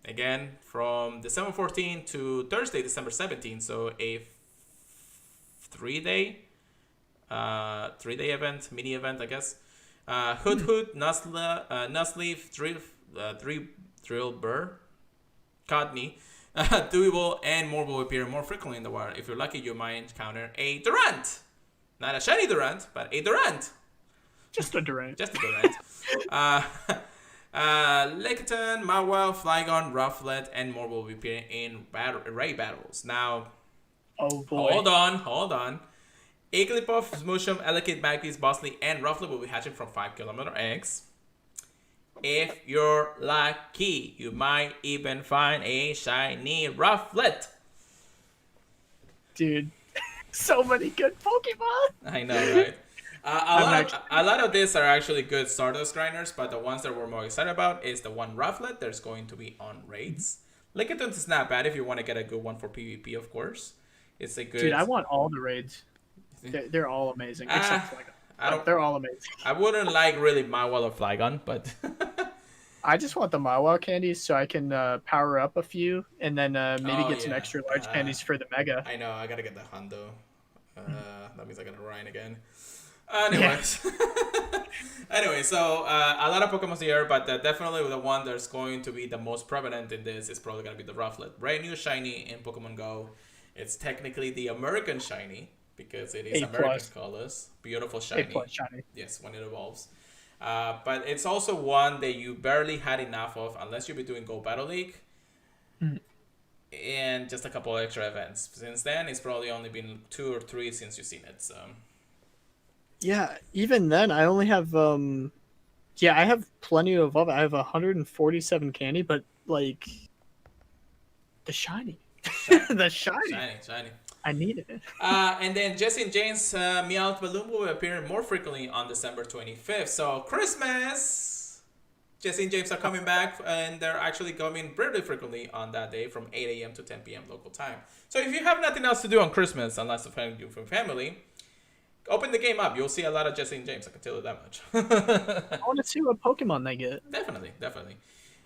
Again, from December 14 to Thursday, December 17. So a 3-day event, mini event, I guess. Hoot, Nuzleaf, Drillbur, Codney, Doable, and more will appear more frequently in the wild. If you're lucky, you might encounter a Durant. Not a shiny Durant, but a Durant. Just a Durant. Just a Durant. Lickitung, Mawile, Flygon, Rufflet, and more will be appearing in raid battles. Now, Oh boy. hold on. Igglybuff, Smoochum, Elekid, Magpies, Bosley, and Rufflet will be hatching from 5-kilometer eggs. If you're lucky, you might even find a shiny Rufflet. Dude, so many good Pokemon. I know, right? A lot of these are actually good Stardust grinders, but the ones that we're more excited about is the one Rufflet. There's going to be on raids. Lickitung is not bad if you want to get a good one for PvP, of course. It's a good. Dude, I want all the raids. They're all amazing. Except Flygon. They're all amazing. I wouldn't like really Mawile or Flygon, but I just want the Mawile candies so I can power up a few and then maybe get some extra large candies for the Mega. I know, I gotta get the Hundo. That means I gotta Ryan again. Anyways. Anyway, so a lot of Pokemon here, but definitely the one that's going to be the most prevalent in this is probably gonna be the Rufflet. Brand new shiny in Pokemon Go. It's technically the American shiny because it is American colors. Beautiful shiny. Shiny. Yes, when it evolves. But it's also one that you barely had enough of unless you'll be doing Go Battle League. And just a couple extra events. Since then, it's probably only been 2 or 3 since you've seen it. So. Yeah, even then, I only have I have plenty of I have 147 candy, but like the shiny. The shiny. I needed it. And then Jesse and James Meowth Balloon will be appearing more frequently on December 25th. So Christmas! Jesse and James are coming back, and they're actually coming really frequently on that day from 8 a.m. to 10 p.m. local time. So if you have nothing else to do on Christmas, unless you're from family, open the game up. You'll see a lot of Jesse and James. I can tell you that much. I want to see what Pokemon they get. Definitely.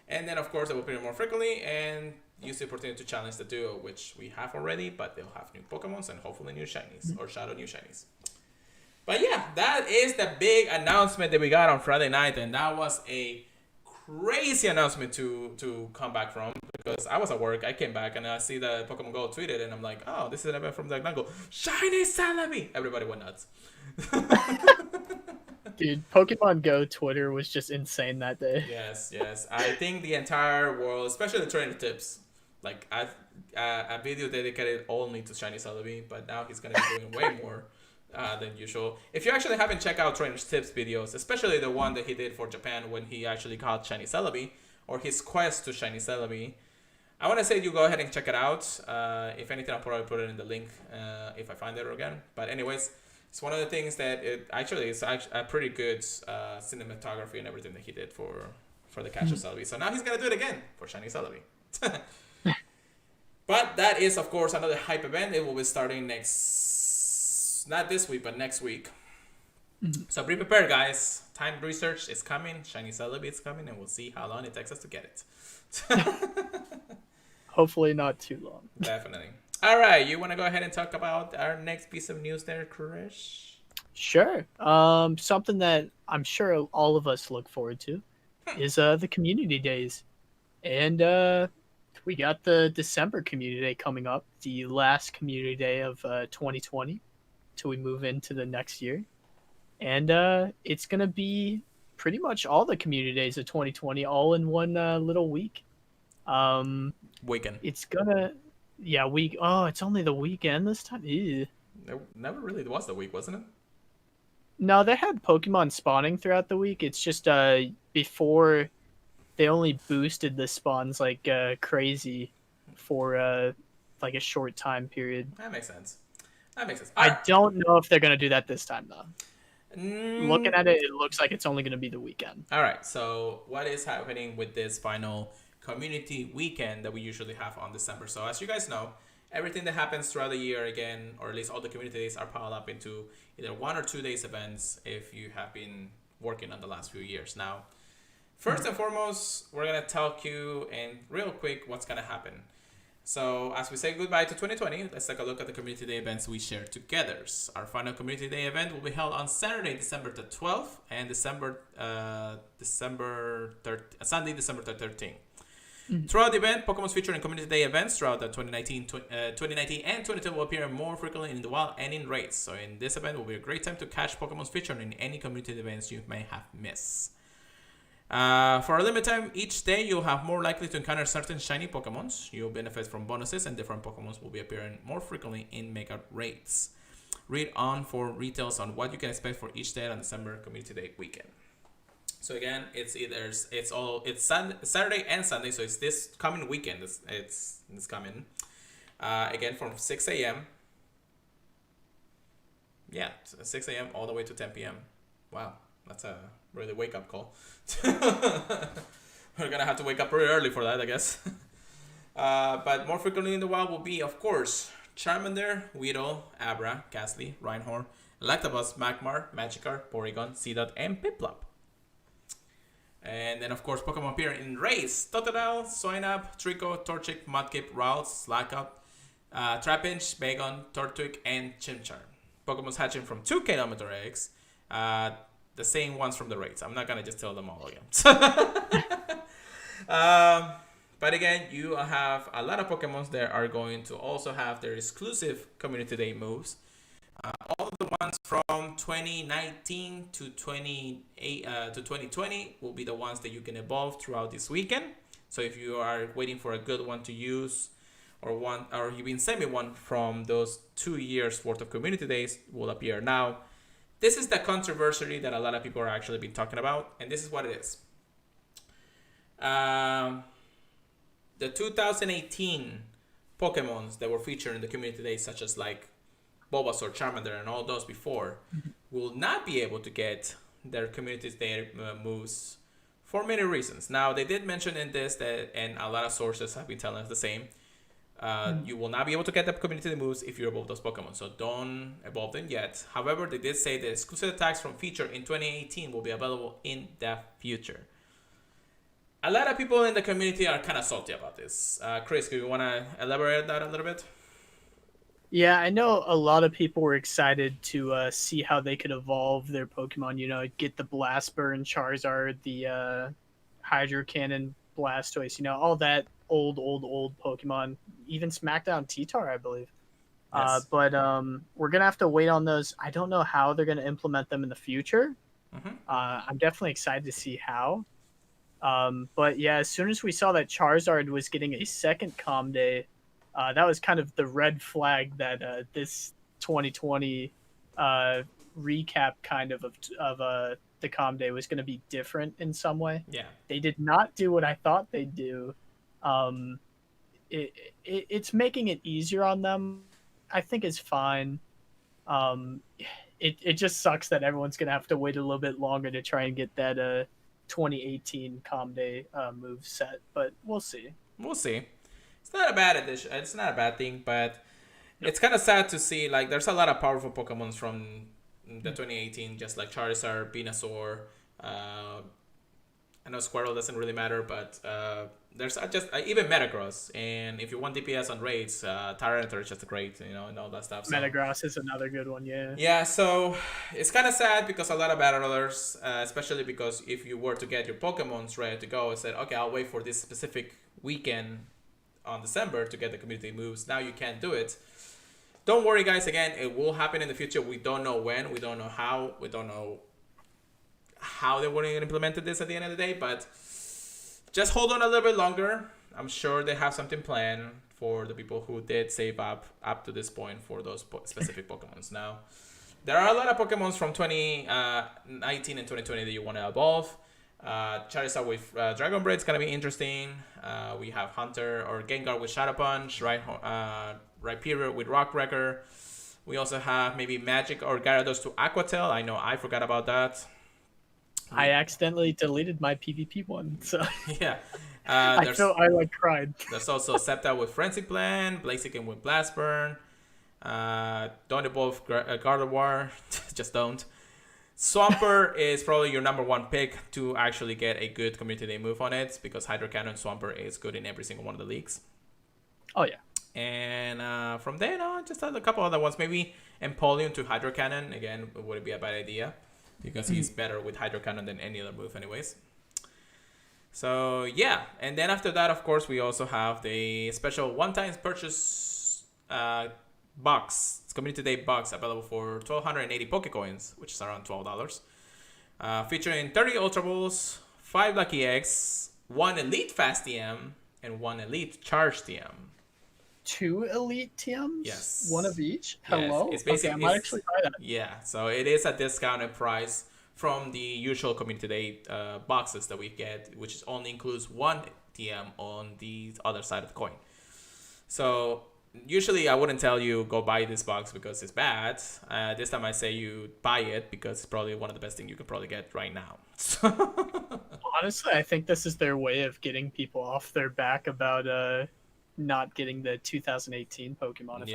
And then, of course, they will appear more frequently and use the opportunity to challenge the duo, which we have already, but they'll have new Pokemons and hopefully new shinies or shadow new shinies. But yeah, that is the big announcement that we got on Friday night, and that was a crazy announcement to come back from because I was at work. I came back and I see the Pokemon Go tweeted, and I'm like, oh, this is an event from the Go. Shiny Celery! Everybody went nuts. Dude, Pokemon Go Twitter was just insane that day. Yes. I think the entire world, especially the trainer tips, like a video dedicated only to Shiny Celery, but now he's gonna be doing way more than usual. If you actually haven't checked out Trainer's Tips videos, especially the one that he did for Japan when he actually caught Shiny Celery, or his quest to Shiny Celery, I want to say you go ahead and check it out. If anything, I'll probably put it in the link if I find it again. But anyways, it's one of the things that it actually is a pretty good cinematography and everything that he did for the catch of Celery. So now he's gonna do it again for Shiny Celery. But that is, of course, another hype event. It will be starting not this week, but next week. So be prepared, guys. Time research is coming. Shiny Celery is coming, and we'll see how long it takes us to get it. Hopefully not too long. Definitely. All right, you want to go ahead and talk about our next piece of news there, Krish? Sure. Something that I'm sure all of us look forward to is the community days. And we got the December community day coming up, the last community day of 2020 till we move into the next year. And it's going to be pretty much all the community days of 2020 all in one little week. Weekend. It's gonna week. Oh, it's only the weekend this time. Ew. It never really was the week, wasn't it? No, they had Pokemon spawning throughout the week. It's just before they only boosted the spawns like crazy for like a short time period. That makes sense. I don't know if they're gonna do that this time though. Looking at it, it looks like it's only gonna be the weekend. All right. So what is happening with this final community weekend that we usually have on December? So as you guys know, everything that happens throughout the year, again, or at least all the community days, are piled up into either 1 or 2 days events if you have been working on the last few years. Now, first and foremost, we're going to tell you in real quick what's going to happen. So as we say goodbye to 2020, let's take a look at the community day events we share together. Our final community day event will be held on Saturday, December the 12th, and Sunday, December 13th. Throughout the event, Pokemon's featured in community day events throughout the 2019 and 2020 will appear more frequently in the wild and in raids. So in this event will be a great time to catch Pokemon's featured in any community events you may have missed. For a limited time each day, you'll have more likely to encounter certain shiny Pokemons. You'll benefit from bonuses, and different Pokemons will be appearing more frequently in Mega Raids. Read on for details on what you can expect for each day on December Community Day weekend. So again, it's Saturday and Sunday, so it's this coming weekend. It's coming. Again, from 6 a.m. Yeah, 6 a.m. all the way to 10 p.m. Wow, that's a really wake-up call. We're gonna have to wake up pretty early for that, I guess. But more frequently in the wild will be, of course, Charmander, Weedle, Abra, Ghastly, Rhyhorn, Electabuzz, Magmar, Magikarp, Porygon, Seedot, and Piplup. And then, of course, Pokemon appear in raids: Totodile, Soinab, Trico, Torchic, Mudkip, Rowlet, Slackout, Trapinch, Bagon, Tortwig, and Chimchar. Pokemon's hatching from 2 kilometer eggs. The same ones from the raids. I'm not going to just tell them all again. But again, you have a lot of Pokemons that are going to also have their exclusive Community Day moves. All the ones from 2019 to 2020 will be the ones that you can evolve throughout this weekend. So if you are waiting for a good one to use, or you've been sending one from those 2 years worth of Community Days, will appear now. This is the controversy that a lot of people are actually been talking about, and this is what it is. The 2018 Pokemons that were featured in the Community Days, such as like Bulbasaur, Charmander, and all those before, will not be able to get their Community Day moves for many reasons. Now, they did mention in this that, and a lot of sources have been telling us the same, you will not be able to get the Community Day moves if you evolve those Pokemon, so don't evolve them yet. However, they did say the exclusive attacks from feature in 2018 will be available in the future. A lot of people in the community are kind of salty about this. Chris, do you want to elaborate that a little bit? Yeah, I know a lot of people were excited to see how they could evolve their Pokemon. You know, get the Blast Burn, Charizard, the Hydro Cannon, Blastoise. You know, all that old Pokemon. Even SmackDown T-Tar, I believe. Yes. But we're gonna have to wait on those. I don't know how they're gonna implement them in the future. I'm definitely excited to see how. But yeah, as soon as we saw that Charizard was getting a second Calm Day, that was kind of the red flag that this 2020 recap kind of the Calm Day was going to be different in some way. Yeah, they did not do what I thought they'd do. It's making it easier on them. I think is fine. It just sucks that everyone's going to have to wait a little bit longer to try and get that 2018 Calm Day move set, but we'll see. We'll see. It's not a bad addition. It's not a bad thing, but it's kind of sad to see, like, there's a lot of powerful Pokemons from the 2018, just like Charizard, Venusaur. I know Squirtle doesn't really matter, but there's just even Metagross. And if you want DPS on raids, Tyranitar is just great, you know, and all that stuff. So. Metagross is another good one, yeah. Yeah, so it's kind of sad because a lot of battlers, especially because if you were to get your Pokemons ready to go and said, okay, I'll wait for this specific weekend on December to get the community moves. Now you can't do it. Don't worry, guys. Again, it will happen in the future. We don't know when. We don't know how. We don't know how they were going to implement this at the end of the day, but just hold on a little bit longer. I'm sure they have something planned for the people who did save up to this point for those specific Pokemons. Now, there are a lot of Pokemons from 2019 and 2020 that you want to evolve. Charizard with Dragon Breath is going to be interesting. We have Hunter or Gengar with Shadow Punch, Rhyperior with Rock Wrecker. We also have maybe Magic or Gyarados to Aqua Tail. I know I forgot about that. I accidentally deleted my PvP one, so yeah. I cried. There's also Sceptile with Frenzy Plan, Blaziken with Blast Burn. Don't evolve Gardevoir, just don't. Swampert is probably your number one pick to actually get a good Community Day move on it, because Hydro Cannon Swampert is good in every single one of the leagues. Oh yeah. And from there on, just a couple other ones. Maybe Empoleon to Hydro Cannon. Again, it wouldn't be a bad idea, because he's better with Hydro Cannon than any other move anyways. So yeah, and then after that, of course, we also have the special one-time purchase box. It's Community Day box available for 1,280 Pokecoins, which is around $12. Featuring 30 Ultra Balls, 5 lucky eggs, 1 elite fast TM, and 1 elite charge TM. 2 elite TMs? Yes. One of each? Yes, Hello? it's Okay, I basically might actually buy that. yeah. So it is a discounted price from the usual Community Day boxes that we get, which only includes 1 TM on the other side of the coin. So usually I wouldn't tell you go buy this box because it's bad. This time I say you buy it because it's probably one of the best things you can probably get right now. Honestly, I think this is their way of getting people off their back about not getting the 2018 Pokemon.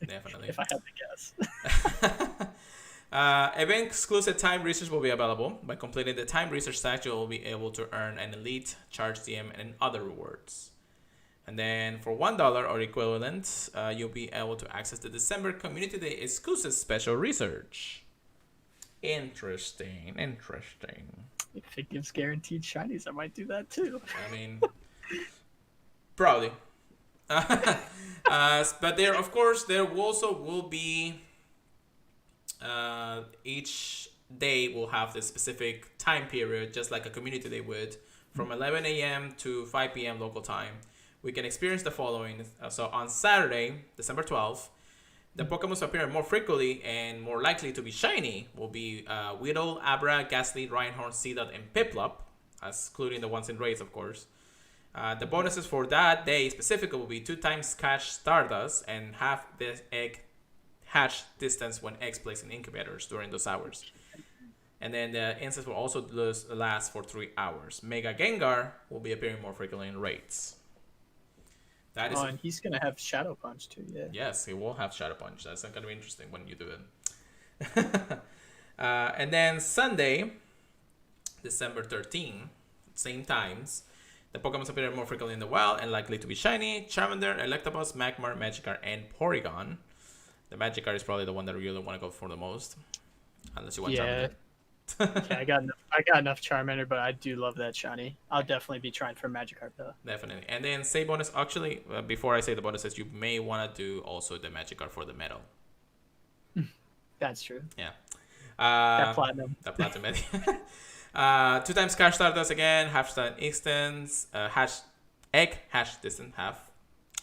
Definitely. If I had to guess. Event exclusive time research will be available. By completing the time research stage, you will be able to earn an elite, charge DM, and other rewards. And then for $1 or equivalent, you'll be able to access the December Community Day exclusive special research. Interesting. If it gives guaranteed shinies, I might do that too. I mean, probably. But there, of course, there also will be each day will have the specific time period, just like a community day would, from 11 a.m. to 5 p.m. local time. We can experience the following. So on Saturday, December 12th, the Pokemon appear more frequently and more likely to be shiny will be Weedle, Abra, Ghastly, Reinhorn, Seedot, and Piplup, excluding the ones in raids, of course. The bonuses for that day specifically will be 2 times cash Stardust and half the egg hatch distance when eggs placed in incubators during those hours. And then the instance will also last for 3 hours. Mega Gengar will be appearing more frequently in raids. That is, and he's gonna have Shadow Punch too, yeah. Yes, he will have Shadow Punch. That's going to be interesting when you do it. And then Sunday, December 13, same times, the Pokemon appear more frequently in the wild and likely to be shiny. Charmander, Electabuzz, Magmar, Magikarp, and Porygon. The Magikarp is probably the one that you really want to go for the most, unless you want Charmander. Yeah, I got enough Charmander, but I do love that shiny. I'll definitely be trying for Magikarp though. Definitely. And then say bonus. Actually, before I say the bonuses, you may want to do also the Magikarp for the medal. That's true. Yeah. That platinum. 2 times cash Stardust again, half stun instance, egg hash distance half,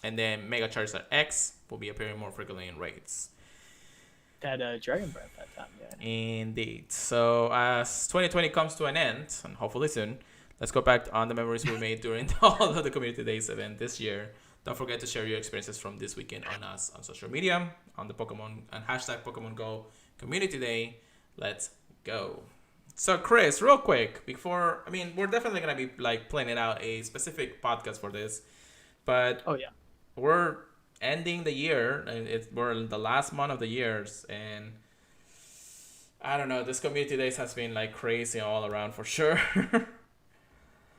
and then Mega Charizard X will be appearing more frequently in raids. That Dragon Breath that time, yeah. Indeed. So as 2020 comes to an end, and hopefully soon, let's go back on the memories we made during all of the Community Days event this year. Don't forget to share your experiences from this weekend on us on social media, on the Pokemon and hashtag Pokemon Go Community Day. Let's go. So Chris, real quick, before, I mean, we're definitely going to be like planning out a specific podcast for this, but we're ending the year and we're in the last month of the years, and I don't know, this Community Days has been like crazy all around for sure.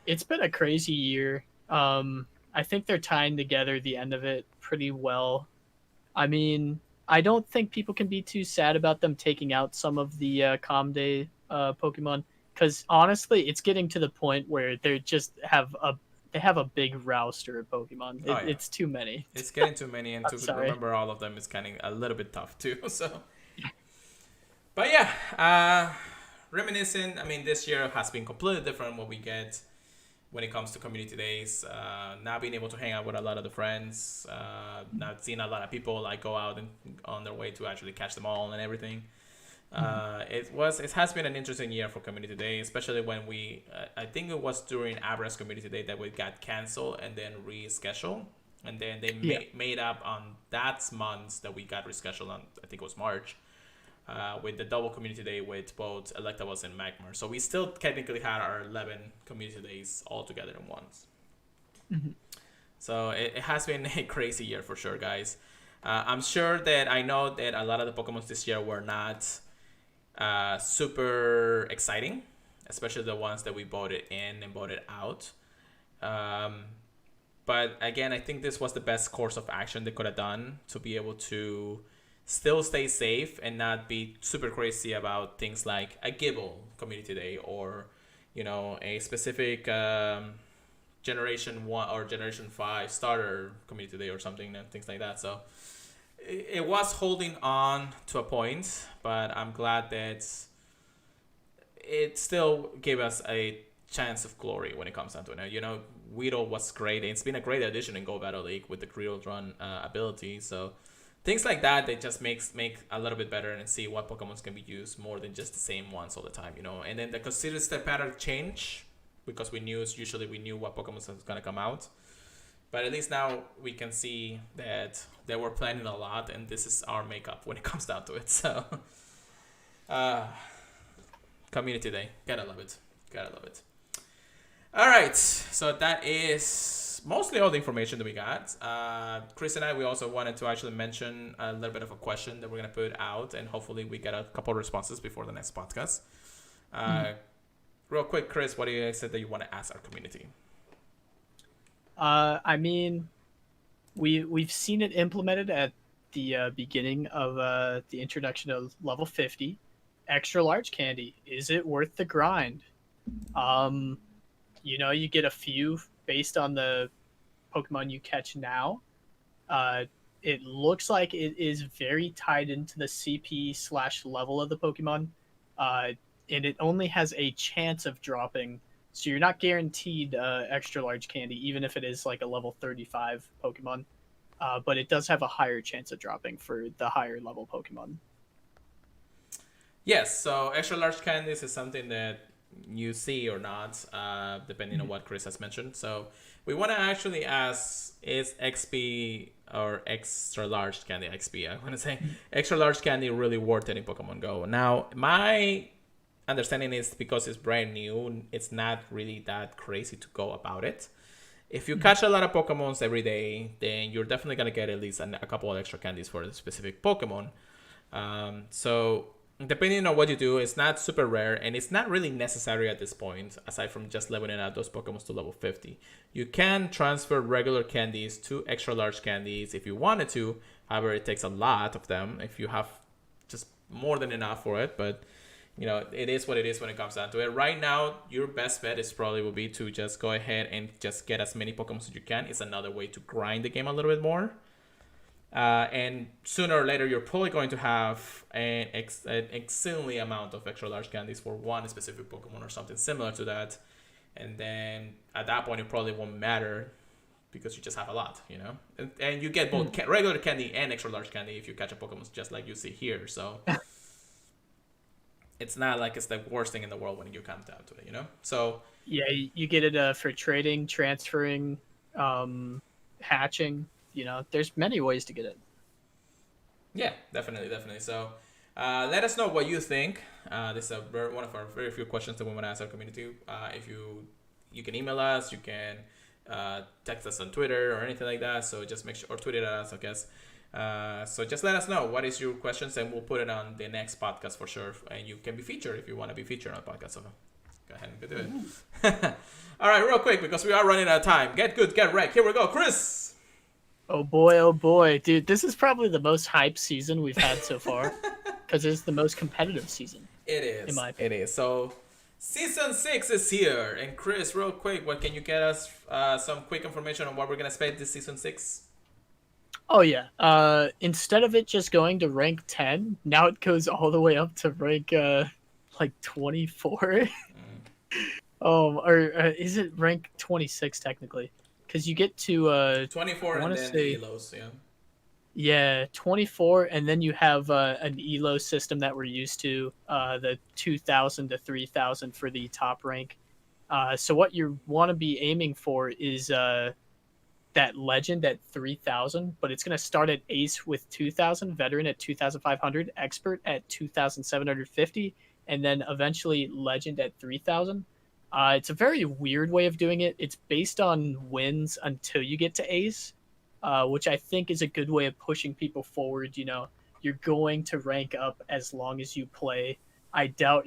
It's been a crazy year. I think they're tying together the end of it pretty well. I mean, I don't think people can be too sad about them taking out some of the Calm Day Pokemon, because honestly, it's getting to the point where they just have a big roster of Pokemon. It's too many. It's getting too many, and to remember all of them is kind of a little bit tough too. So, but yeah, reminiscing. I mean, this year has been completely different what we get when it comes to Community Days. Not being able to hang out with a lot of the friends, not seeing a lot of people like go out and on their way to actually catch them all and everything. It has been an interesting year for Community Day, especially when I think it was during Abra's Community Day that we got canceled and then rescheduled, and then they made up on that month that we got rescheduled on, I think it was March, with the double Community Day with both Electabuzz and Magmar. So we still technically had our 11 Community Days all together in once. So it has been a crazy year for sure, guys. I'm sure that I know that a lot of the Pokemon this year were not super exciting, especially the ones that we voted in and voted out. But again, I think this was the best course of action they could have done to be able to still stay safe and not be super crazy about things like a Gibble Community Day or, a specific Generation 1 or Generation 5 starter Community Day or something and things like that. So it was holding on to a point, but I'm glad that it still gave us a chance of glory when it comes down to it. You know, Weedle was great. It's been a great addition in Go Battle League with the Griddle Run ability. So things like that, they just make a little bit better and see what Pokemons can be used more than just the same ones all the time, you know. And then the consistent pattern change because we knew what Pokemon was gonna come out. But at least now we can see that they were planning a lot, and this is our makeup when it comes down to it. So, Community Day, gotta love it. All right, so that is mostly all the information that we got. Chris and I, we also wanted to actually mention a little bit of a question that we're gonna put out, and hopefully we get a couple of responses before the next podcast. Real quick, Chris, what do you say that you want to ask our community? I mean, we've seen it implemented at the beginning of the introduction of level 50. Extra large candy. Is it worth the grind? You know, you get a few based on the Pokemon you catch now. It looks like it is very tied into the CP/level of the Pokemon. And it only has a chance of dropping. So you're not guaranteed extra large candy, even if it is like a level 35 Pokemon. But it does have a higher chance of dropping for the higher level Pokemon. Yes, so extra large candies is something that you see or not, depending on what Chris has mentioned. So we want to actually ask, is XP or extra large candy, XP, I want to say, extra large candy really worth it in Pokemon Go? Now, my understanding is because it's brand new, it's not really that crazy to go about it. If you catch a lot of Pokemons every day, then you're definitely going to get at least a couple of extra candies for the specific Pokemon. So depending on what you do, it's not super rare, and it's not really necessary at this point, aside from just leveling out those Pokemons to level 50. You can transfer regular candies to extra large candies if you wanted to. However, it takes a lot of them if you have just more than enough for it, but you know, it is what it is when it comes down to it. Right now, your best bet is probably will be to just go ahead and just get as many Pokemon as you can. It's another way to grind the game a little bit more. And sooner or later, you're probably going to have an exceedingly amount of extra large candies for one specific Pokemon or something similar to that. And then at that point, it probably won't matter because you just have a lot, you know? And you get both regular candy and extra large candy if you catch a Pokemon, just like you see here. So it's not like it's the worst thing in the world when you come down to it, you know? So yeah, you get it for trading, transferring, hatching. You know, there's many ways to get it. Yeah, definitely. So let us know what you think. This is one of our very few questions that we want to ask our community. If you can email us, you can text us on Twitter or anything like that. So just make sure, or tweet it at us, I guess. So just let us know what is your questions, and we'll put it on the next podcast for sure. And you can be featured if you want to be featured on the podcast. So go ahead and do it. All right, real quick, because we are running out of time. Get good, get wrecked. Here we go, Chris. Oh boy, dude! This is probably the most hyped season we've had so far, because it's the most competitive season. It is. In my opinion. It is. So, season 6 is here, and Chris, real quick, what can you get us some quick information on what we're gonna expect this season 6? Oh yeah. Instead of it just going to rank 10, now it goes all the way up to rank like 24. Or is it rank 26 technically? Because you get to 24 and then the Elos, yeah. Yeah, 24, and then you have an Elo system that we're used to, the 2,000 to 3,000 for the top rank. So what you want to be aiming for is that legend at 3,000, but it's going to start at Ace with 2,000, Veteran at 2,500, Expert at 2,750, and then eventually Legend at 3,000. It's a very weird way of doing it. It's based on wins until you get to Ace, which I think is a good way of pushing people forward. You know, you're going to rank up as long as you play. I don't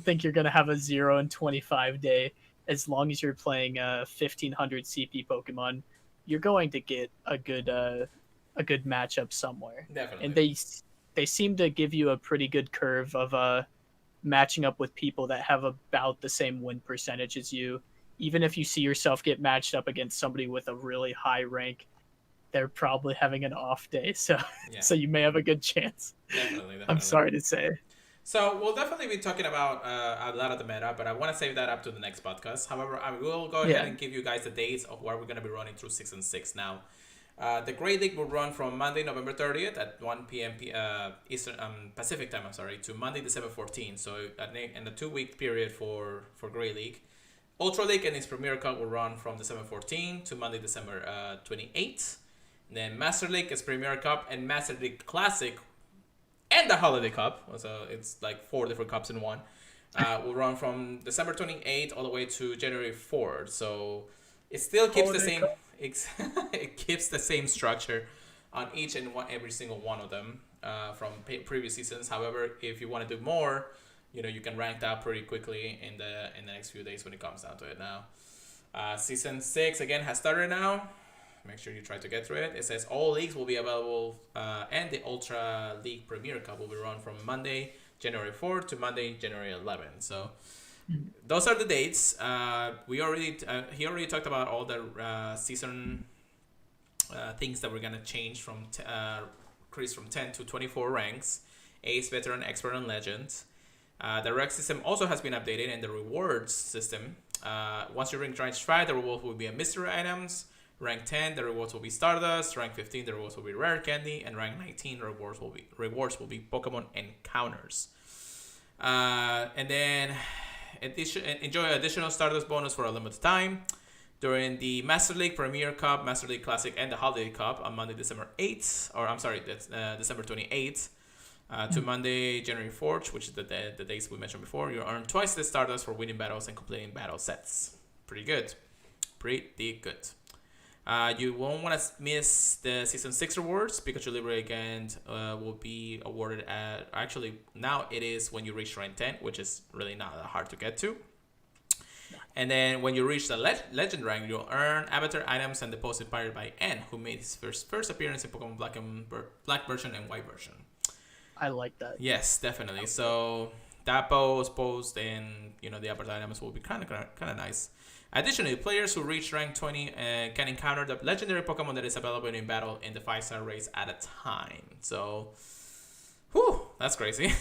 think you're going to have a 0 and 25 day. As long as you're playing 1,500 CP Pokemon, you're going to get a good matchup somewhere. Definitely. And they seem to give you a pretty good curve of matching up with people that have about the same win percentage as you. Even if you see yourself get matched up against somebody with a really high rank, they're probably having an off day, so you may have a good chance. Definitely. I'm sorry to say. So we'll definitely be talking about a lot of the meta, but I want to save that up to the next podcast. However, I will go ahead Yeah. and give you guys the dates of where we're going to be running through Season 6 now. The Great League will run from Monday, November 30th at 1 p.m. Eastern Pacific time, to Monday, December 14th. So in a 2-week period for Great League. Ultra League and its Premier Cup will run from December 14th to Monday, December 28th. Then Master League is Premier Cup and Master League Classic and the Holiday Cup. So it's like 4 different cups in one. Will run from December 28th all the way to January 4th. So it still keeps the same. It keeps the same structure on each and every single one of them from previous seasons. However, if you want to do more, you can rank that pretty quickly in the next few days when it comes down to it. Now, season 6 again has started now. Make sure you try to get through it. It says all leagues will be available, and the Ultra League Premier Cup will be run from Monday, January 4th to Monday, January 11th. So those are the dates. He already talked about all the season things that we're gonna change from increase from 10 to 24 ranks: Ace, Veteran, Expert, and Legend. The rank system also has been updated, and the rewards system. Once you rank 5, the rewards will be mystery items. Rank 10, the rewards will be Stardust. Rank 15, the rewards will be Rare Candy. And rank 19, the rewards will be Pokemon Encounters. And then enjoy additional Stardust bonus for a limited time during the Master League, Premier Cup, Master League Classic, and the Holiday Cup on Monday, December 8th. That's December 28th. To Monday, January 4th, which is the dates we mentioned before. You earn twice the Stardust for winning battles and completing battle sets. Pretty good. You won't want to miss the Season 6 rewards. Pikachu Libre again will be awarded at... Actually, now it is when you reach rank 10, which is really not that hard to get to. And then when you reach the Legend rank, you'll earn avatar items and deposit pirated by N, who made his first appearance in Pokemon Black version and White version. I like that. Yes, definitely. So that post and the avatar items will be kind of nice. Additionally, players who reach rank 20 can encounter the legendary Pokemon that is available in battle in the 5-star race at a time. So, whew, that's crazy.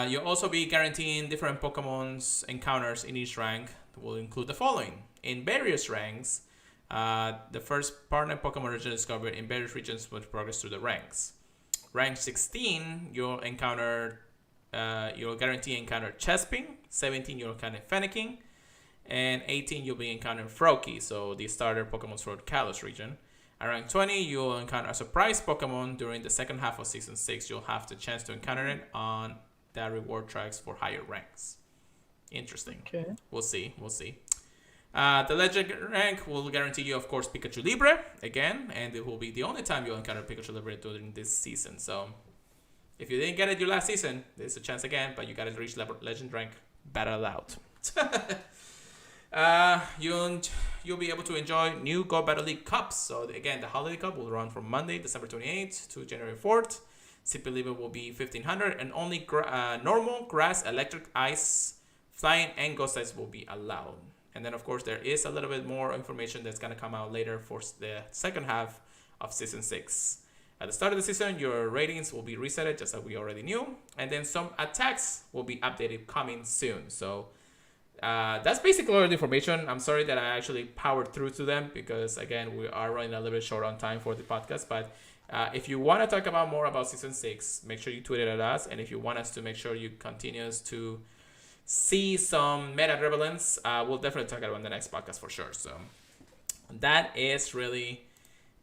You'll also be guaranteeing different Pokemon's encounters in each rank. That will include the following. In various ranks, the first partner Pokemon region discovered in various regions will progress through the ranks. Rank 16, you'll guarantee encounter Chespin. 17, you'll encounter Fennekin. And 18, you'll be encountering Froakie, so the starter Pokemon for the Kalos region. At rank 20, you'll encounter a surprise Pokemon during the second half of Season 6. You'll have the chance to encounter it on the reward tracks for higher ranks. Interesting. Okay. We'll see. The Legend rank will guarantee you, of course, Pikachu Libre again, and it will be the only time you'll encounter Pikachu Libre during this season. So, if you didn't get it your last season, there's a chance again, but you gotta reach Legend rank. Battle out. You'll be able to enjoy new Go Battle League Cups. So again, the Holiday Cup will run from Monday, December 28th to January 4th. CP limit will be 1,500, and only normal, grass, electric, ice, flying, and ghost types will be allowed. And then, of course, there is a little bit more information that's going to come out later for the second half of Season 6. At the start of the season, your ratings will be reset, just like we already knew. And then some attacks will be updated coming soon. So that's basically all the information. I'm sorry that I actually powered through to them because, again, we are running a little bit short on time for the podcast. But if you want to talk about more about Season 6, make sure you tweet it at us. And if you want us to make sure you continue to see some meta relevance, we'll definitely talk about it on the next podcast for sure. So that is really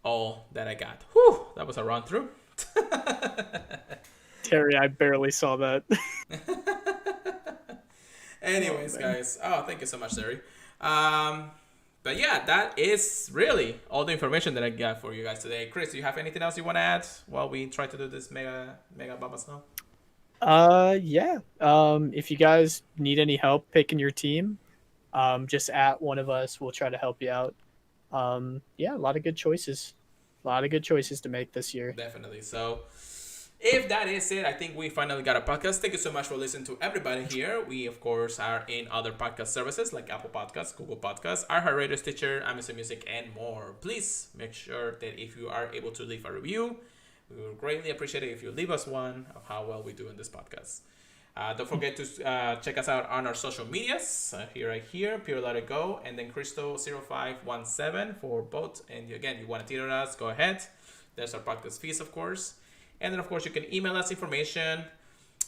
all that I got. Whew, that was a run through. Terry, I barely saw that. Anyways, guys. Oh, thank you so much, Celery. But yeah, that is really all the information that I got for you guys today. Chris, do you have anything else you want to add while we try to do this mega Baba Snow? Yeah. If you guys need any help picking your team, just at one of us. We'll try to help you out. Yeah, a lot of good choices. A lot of good choices to make this year. Definitely. So if that is it, I think we finally got a podcast. Thank you so much for listening to everybody here. We, of course, are in other podcast services like Apple Podcasts, Google Podcasts, iHeartRadio, Stitcher, Amazon Music, and more. Please make sure that if you are able to leave a review, We would greatly appreciate it if you leave us one of how well we do in this podcast. Don't forget to check us out on our social medias. Right here, Pure Let It Go, and then Cristo0517 for both. And again, you want to tweet at us, go ahead. There's our podcast fees, of course. And then, of course, you can email us information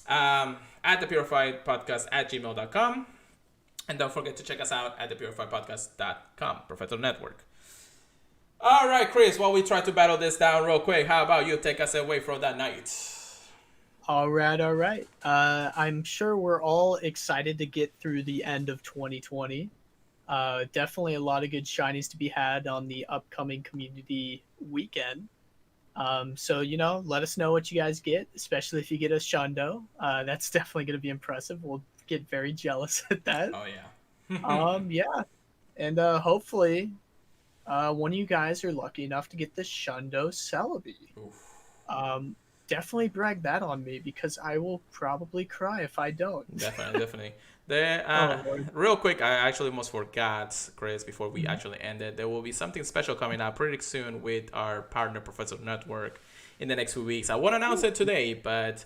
at the PurifiedPodcast@gmail.com. And don't forget to check us out at the PurifiedPodcast.com, Professor Network. All right, Chris, while we try to battle this down real quick, how about you take us away for that night? All right. I'm sure we're all excited to get through the end of 2020. Definitely a lot of good shinies to be had on the upcoming community weekend. So, let us know what you guys get, especially if you get a Shundo. That's definitely going to be impressive. We'll get very jealous at that. Oh, yeah. Yeah. And hopefully one of you guys are lucky enough to get the Shundo Celery. Definitely brag that on me because I will probably cry if I don't. Definitely. Real quick, I actually almost forgot, Chris, before we actually ended. There will be something special coming out pretty soon with our partner, Professor Network, in the next few weeks. I won't announce it today, but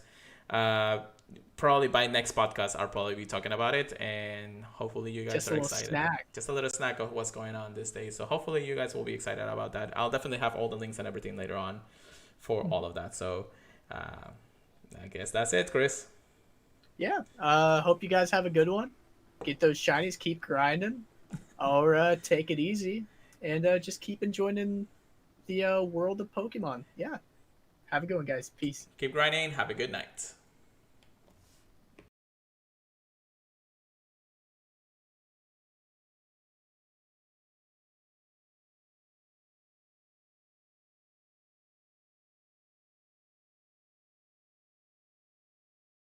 probably by next podcast, I'll probably be talking about it, and hopefully you guys are excited. Just a little snack of what's going on this day. So hopefully you guys will be excited about that. I'll definitely have all the links and everything later on for all of that. So I guess that's it, Chris. Yeah. Hope you guys have a good one. Get those shinies, keep grinding, or take it easy, and just keep enjoying the world of Pokemon. Yeah. Have a good one, guys. Peace. Keep grinding. Have a good night.